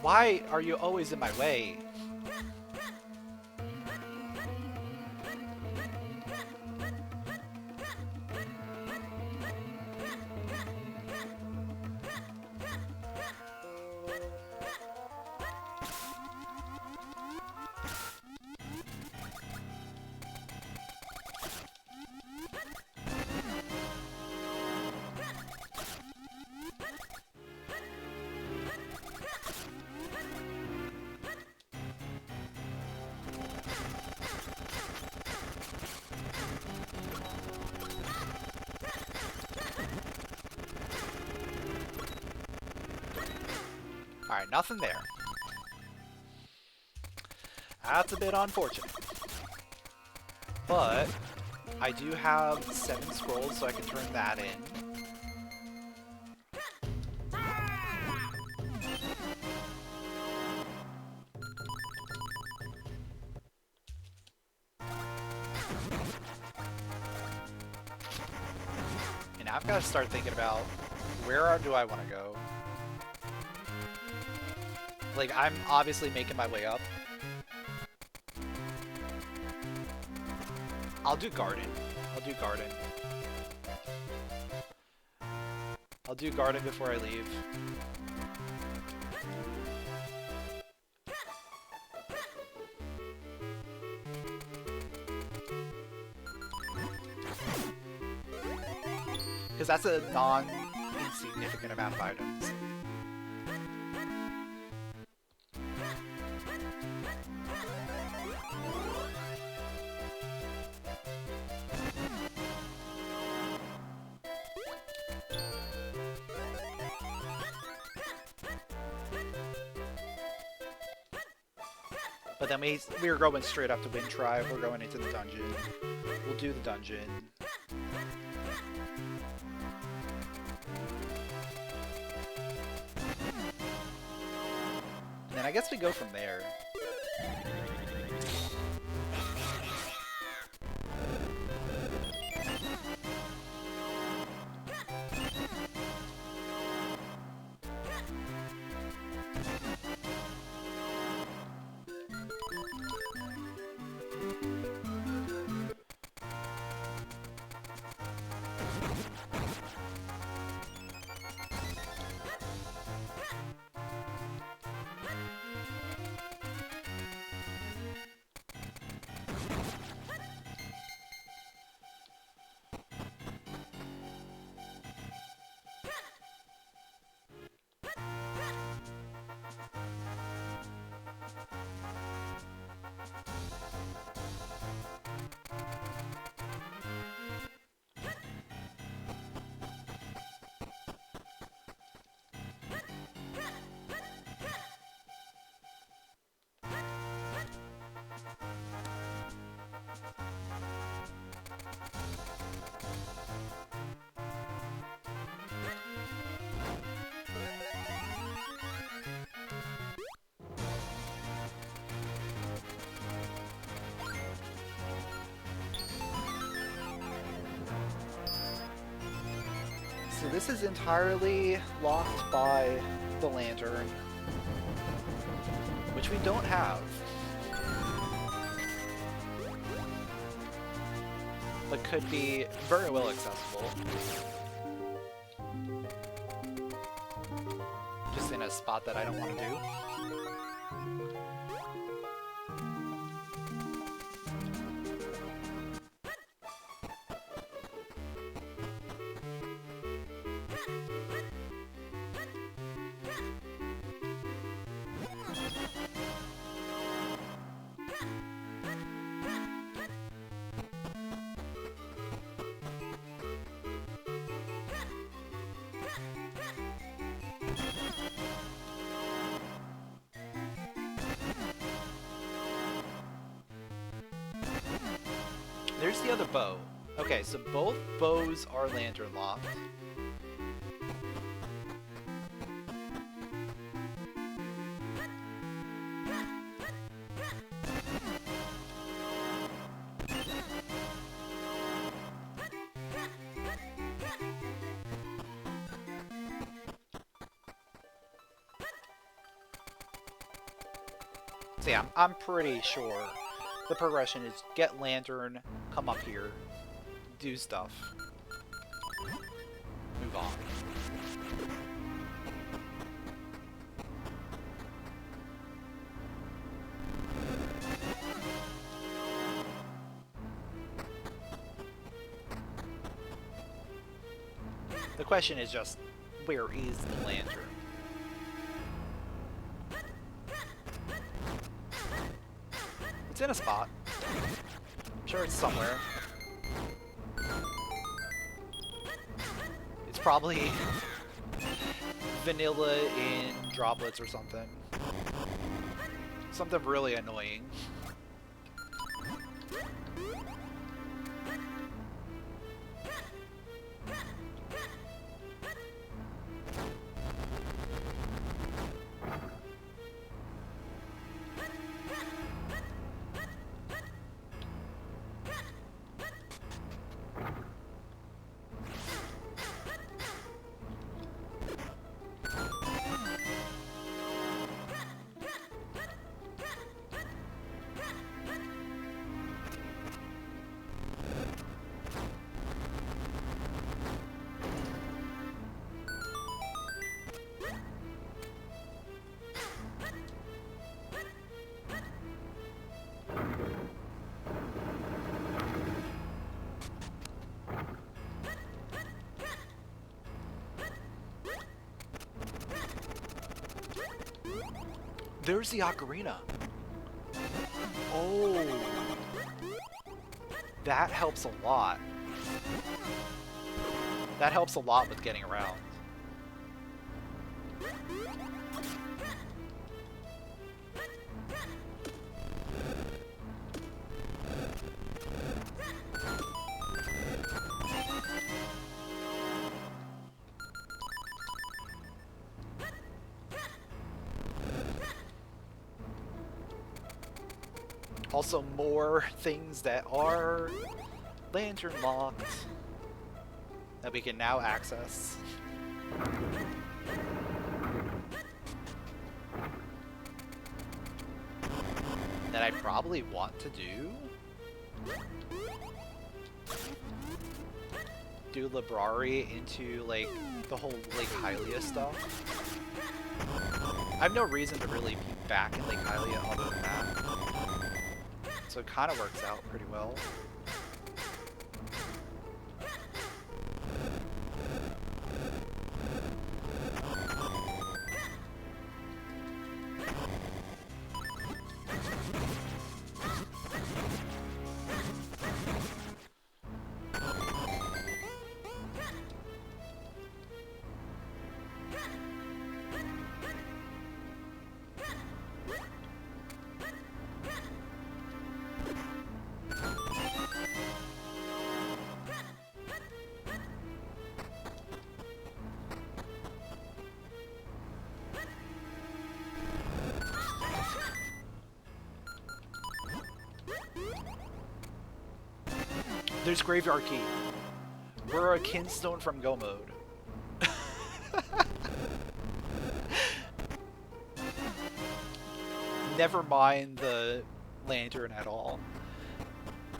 Why are you always in my way? Alright, nothing there. That's a bit unfortunate. But I do have 7 scrolls, so I can turn that in. And I've got to start thinking about where do I want to go. Like, I'm obviously making my way up. I'll do garden. I'll do garden. I'll do garden before I leave. Because that's a non-insignificant amount of items. But then we're going straight up to Wind Tribe. We're going into the dungeon. We'll do the dungeon. And then I guess we go from there. So this is entirely locked by the lantern, which we don't have. But could be very well accessible. Just in a spot that I don't want to do. There's the other bow. Okay, so both bows are lantern locked. So yeah, I'm pretty sure the progression is get lantern, come up here, do stuff, move on. The question is just, where is the lantern? It's in a spot. I'm sure it's somewhere. It's probably vanilla in droplets or something. Something really annoying. There's the ocarina. Oh, that helps a lot. That helps a lot with getting around. Also, more things that are lantern locked that we can now access. That I probably want to do Librari into like the whole Lake Hylia stuff. I have no reason to really be back in Lake Hylia other than that. So it kind of works out pretty well. There's Graveyard Key. We're a kinstone from Go Mode. Never mind the lantern at all.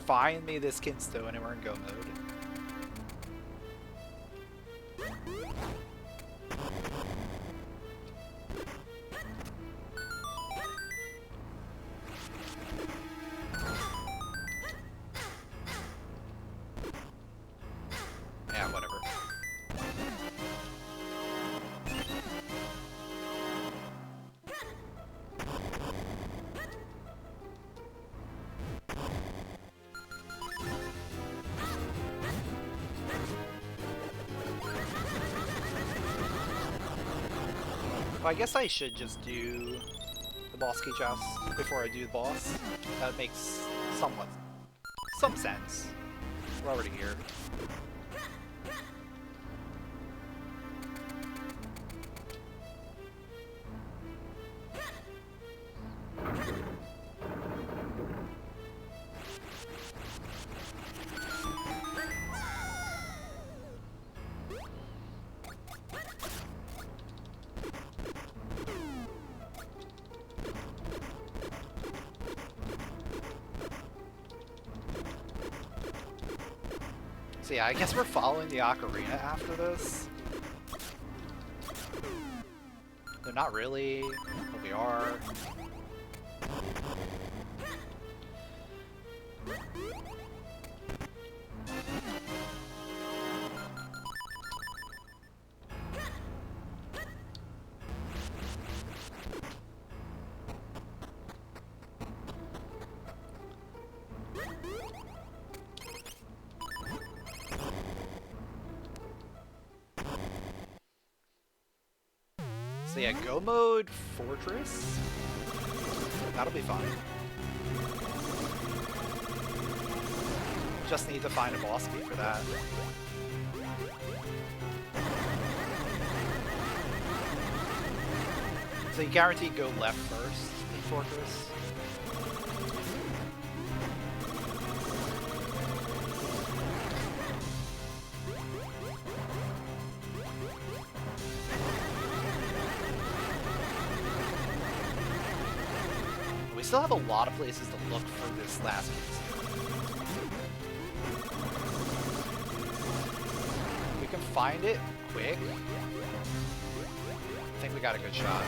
Find me this kinstone and we're in Go Mode. Yeah, whatever. Well, I guess I should just do the boss cage house before I do the boss. That makes some sense. We're already here. So yeah, I guess we're following the ocarina after this. They're not really, but we are. So yeah, go mode Fortress. That'll be fun. Just need to find a boss key for that. So you guarantee go left first in Fortress. We still have a lot of places to look for this last piece. We can find it quick. I think we got a good shot.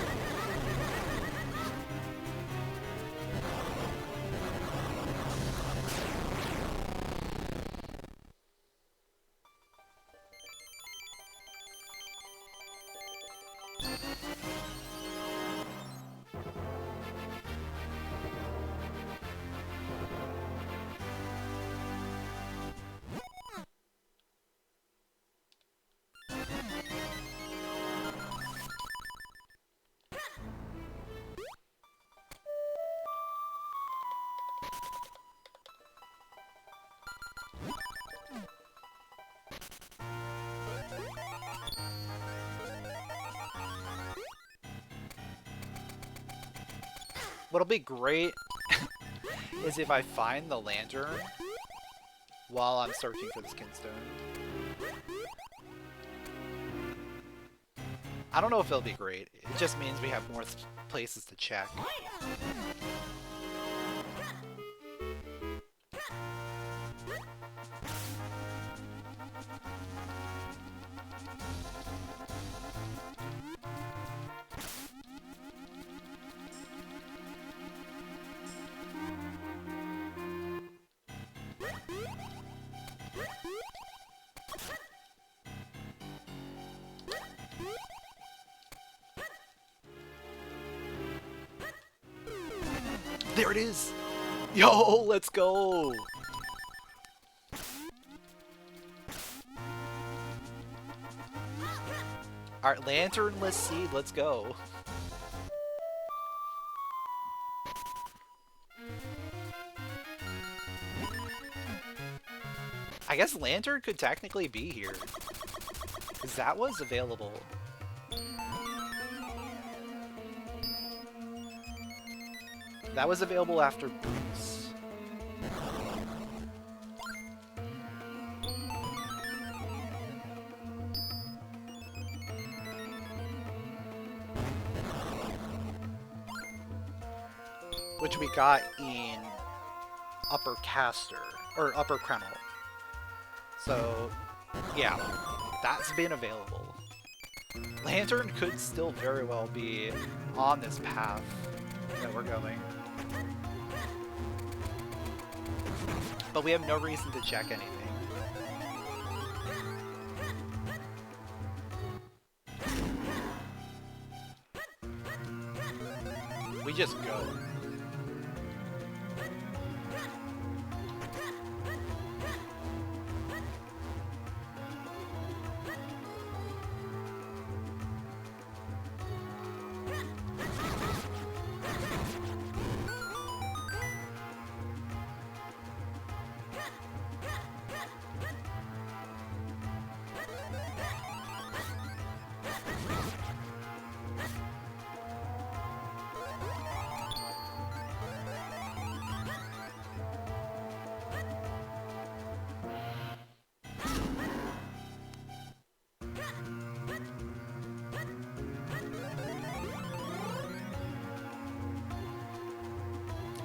What'll be great is if I find the lantern while I'm searching for this kinstone. I don't know if it'll be great. It just means we have more places to check. There it is! Yo, let's go! Alright, lanternless seed, let's go. I guess lantern could technically be here, because that was available. That was available after boots. Which we got in Upper Caster, or Upper Crenel. So, yeah, that's been available. Lantern could still very well be on this path that we're going. But we have no reason to check anything. We just go.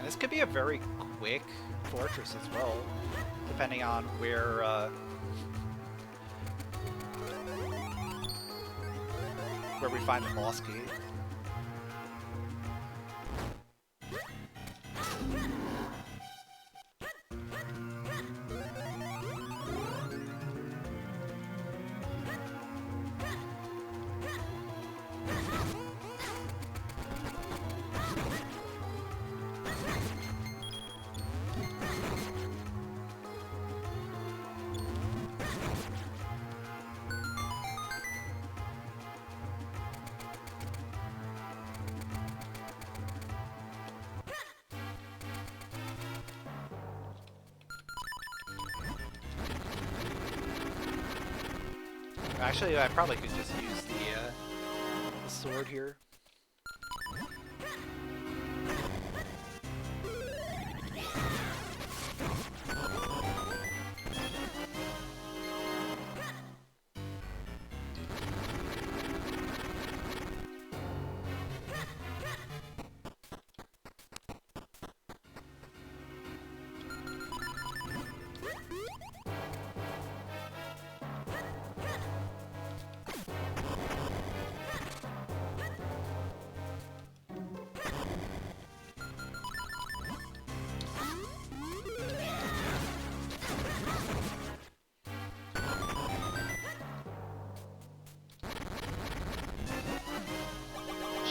This could be a very quick fortress as well, depending on where we find the boss key. Actually, I probably could just use the sword here.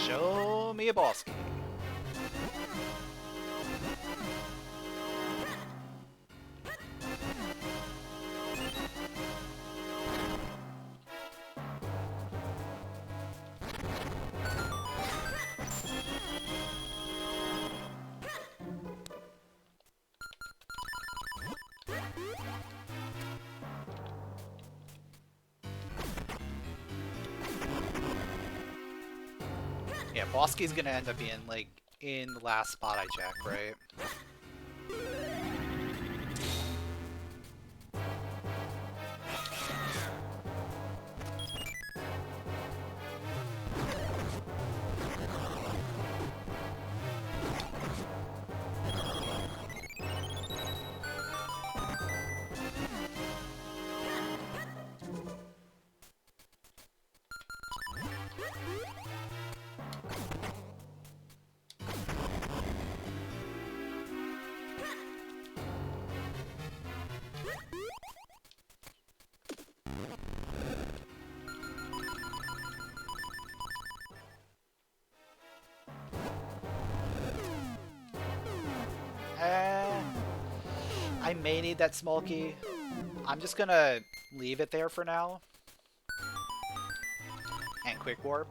Show me a boss key. Yeah, boss key's gonna end up being like in the last spot I check, right? I may need that small key. I'm just gonna leave it there for now. And quick warp.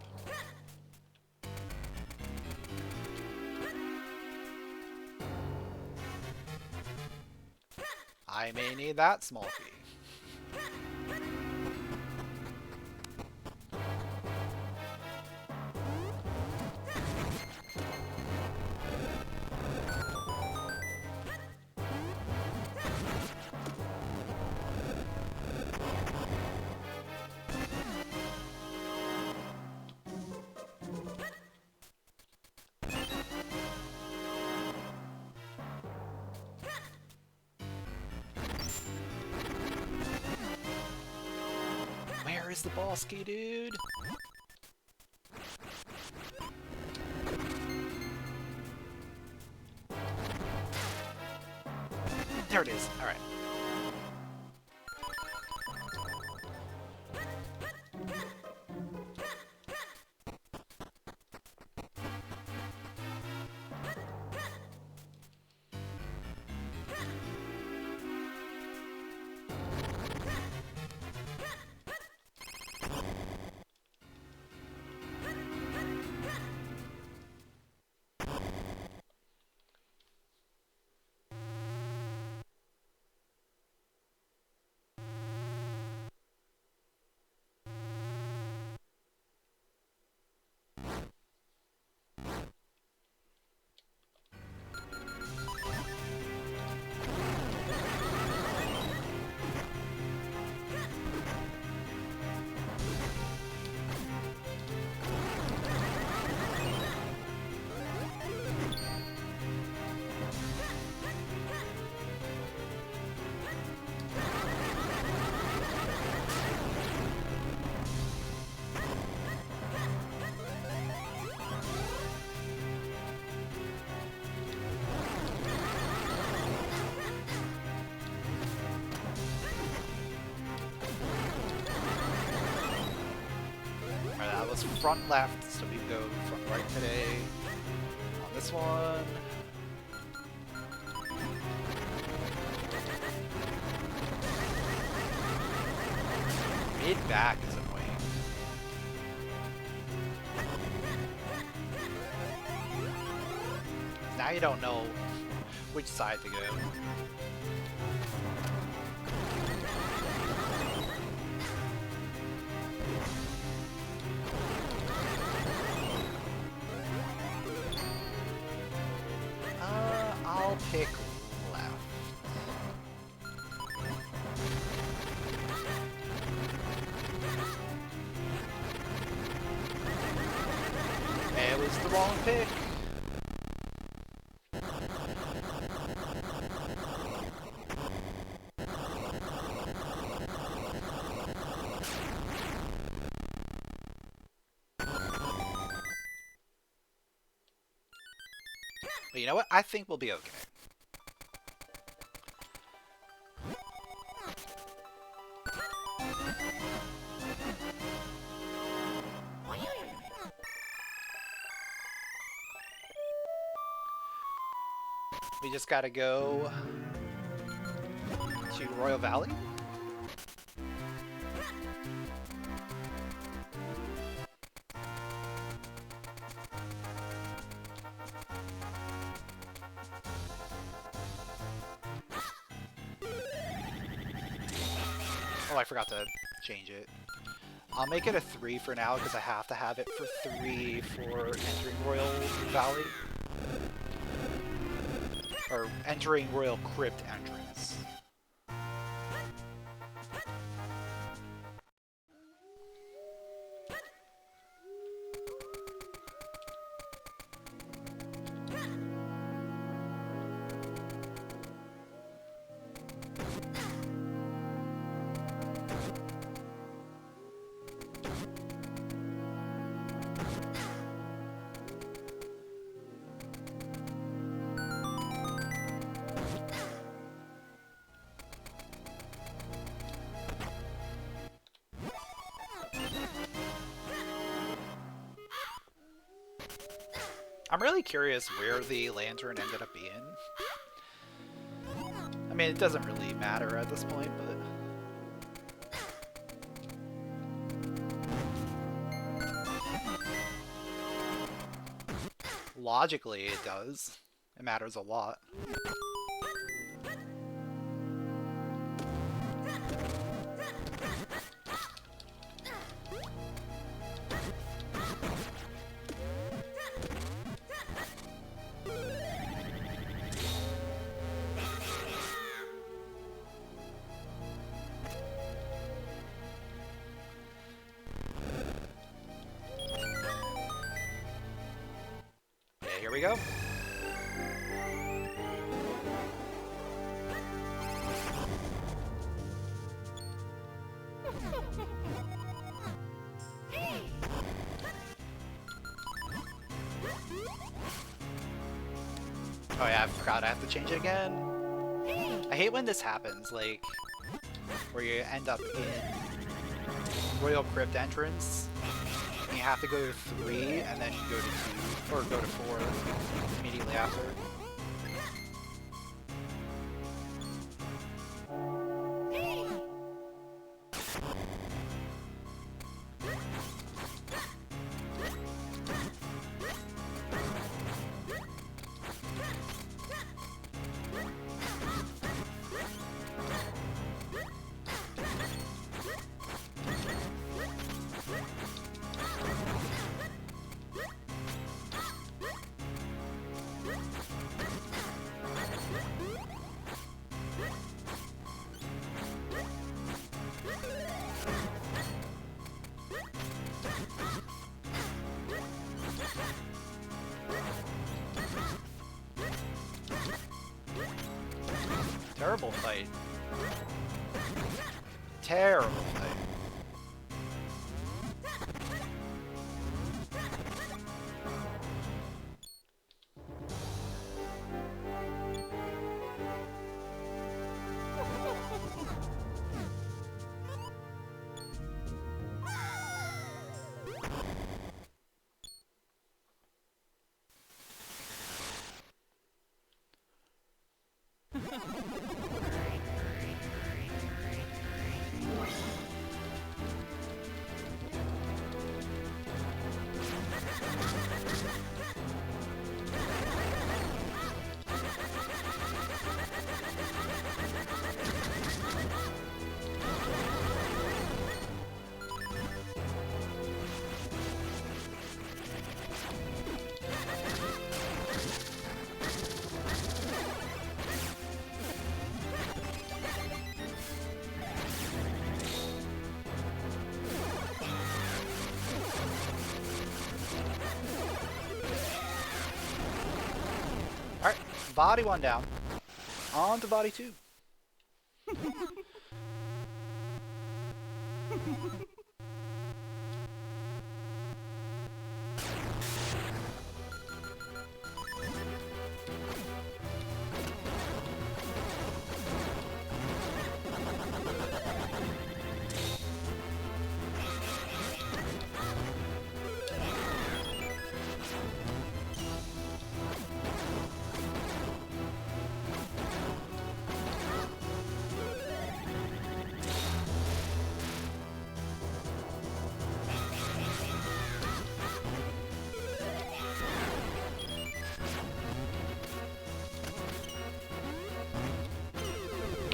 I may need that small key. Where's the boss key, dude? There it is. All right. Was front left, so we go front right today on this one. Mid back is annoying. Now you don't know which side to go. wall and pick. But you know what? I think we'll be okay. We just gotta go to Royal Valley. Oh, I forgot to change it. I'll make it a 3 for now because I have to have it for 3 for entering Royal Valley. Or entering Royal Crypt entrance. I'm really curious where the lantern ended up being. I mean, it doesn't really matter at this point, but... logically, it does. It matters a lot. Here we go. Oh yeah, I forgot I have to change it again. I hate when this happens, like, where you end up in Royal Crypt entrance, and you have to go to 3, and then you go to 2, or go to 4 immediately after. Terrible fight. Terrible fight. Body 1 down. On to body 2.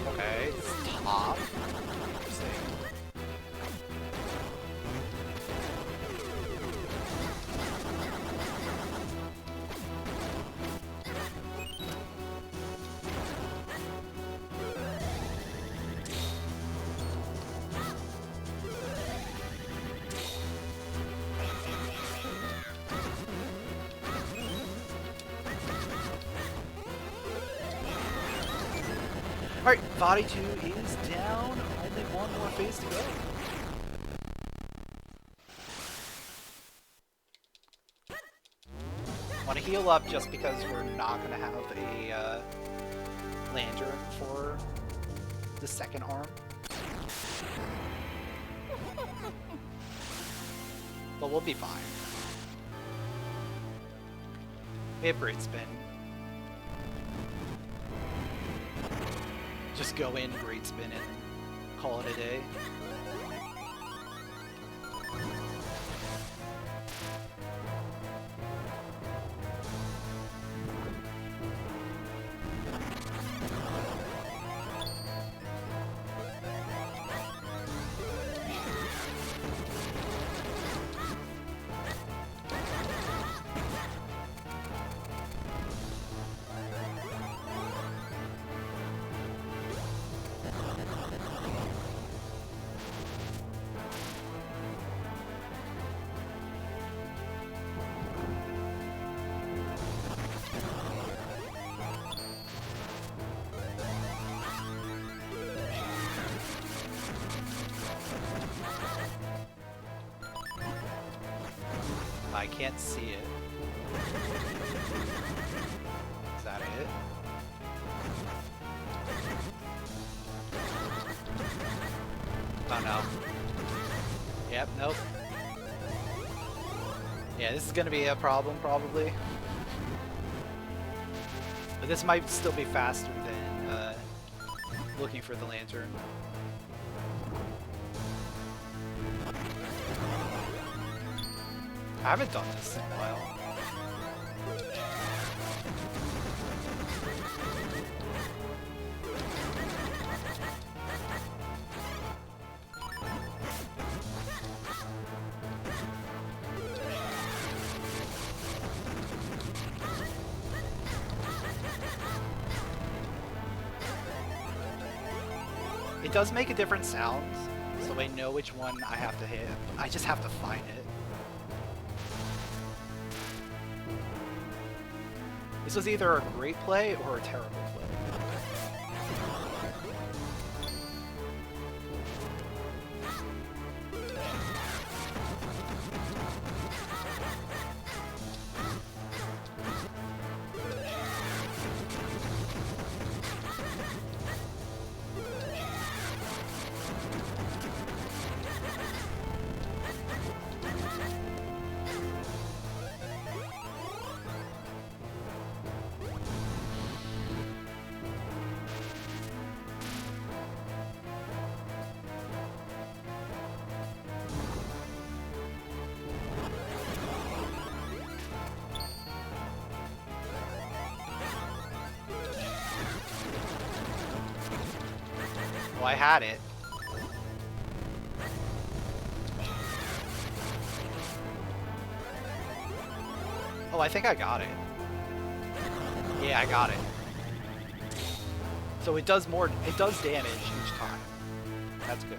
Okay, it's top. Interesting. Alright, body 2 is down. Only one more phase to go. Want to heal up just because we're not going to have a lantern for the second arm. But we'll be fine. We have great spin. Just go in, great spin, and call it a day. I can't see it. Is that it? Oh no. Yep, nope. Yeah, this is gonna be a problem, probably. But this might still be faster than looking for the lantern. I haven't done this in a while. It does make a different sound, so I know which one I have to hit. I just have to find it. This was either a great play or a terrible play. Well, I had it. Oh, I think I got it. Yeah, I got it. So it does damage each time. That's good.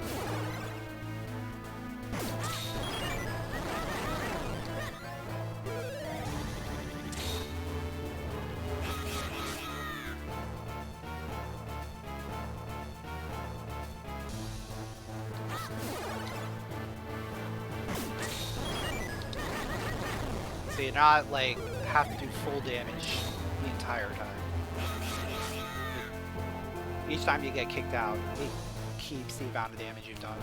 So you're not like have to do full damage the entire time. Each time you get kicked out, it keeps the amount of damage you've done.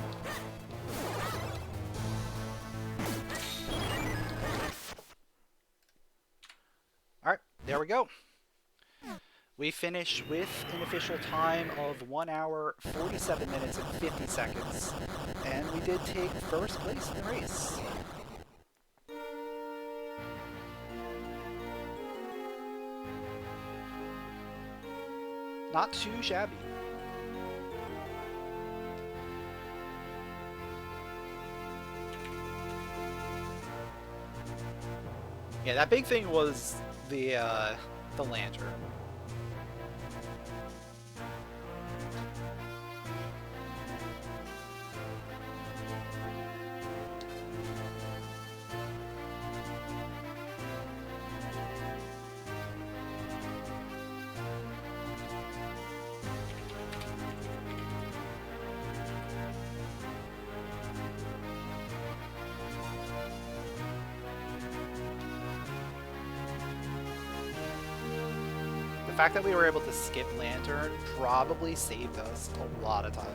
Alright, there we go. We finish with an official time of 1 hour, 47 minutes, and 50 seconds. And we did take first place in the race. Not too shabby. Yeah, that big thing was the lantern. The fact that we were able to skip Lantern probably saved us a lot of time.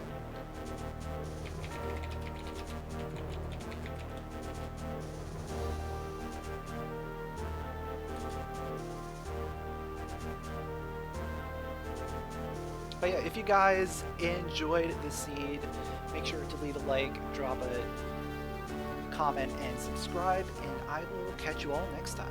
But yeah, if you guys enjoyed the seed, make sure to leave a like, drop a comment, and subscribe, and I will catch you all next time.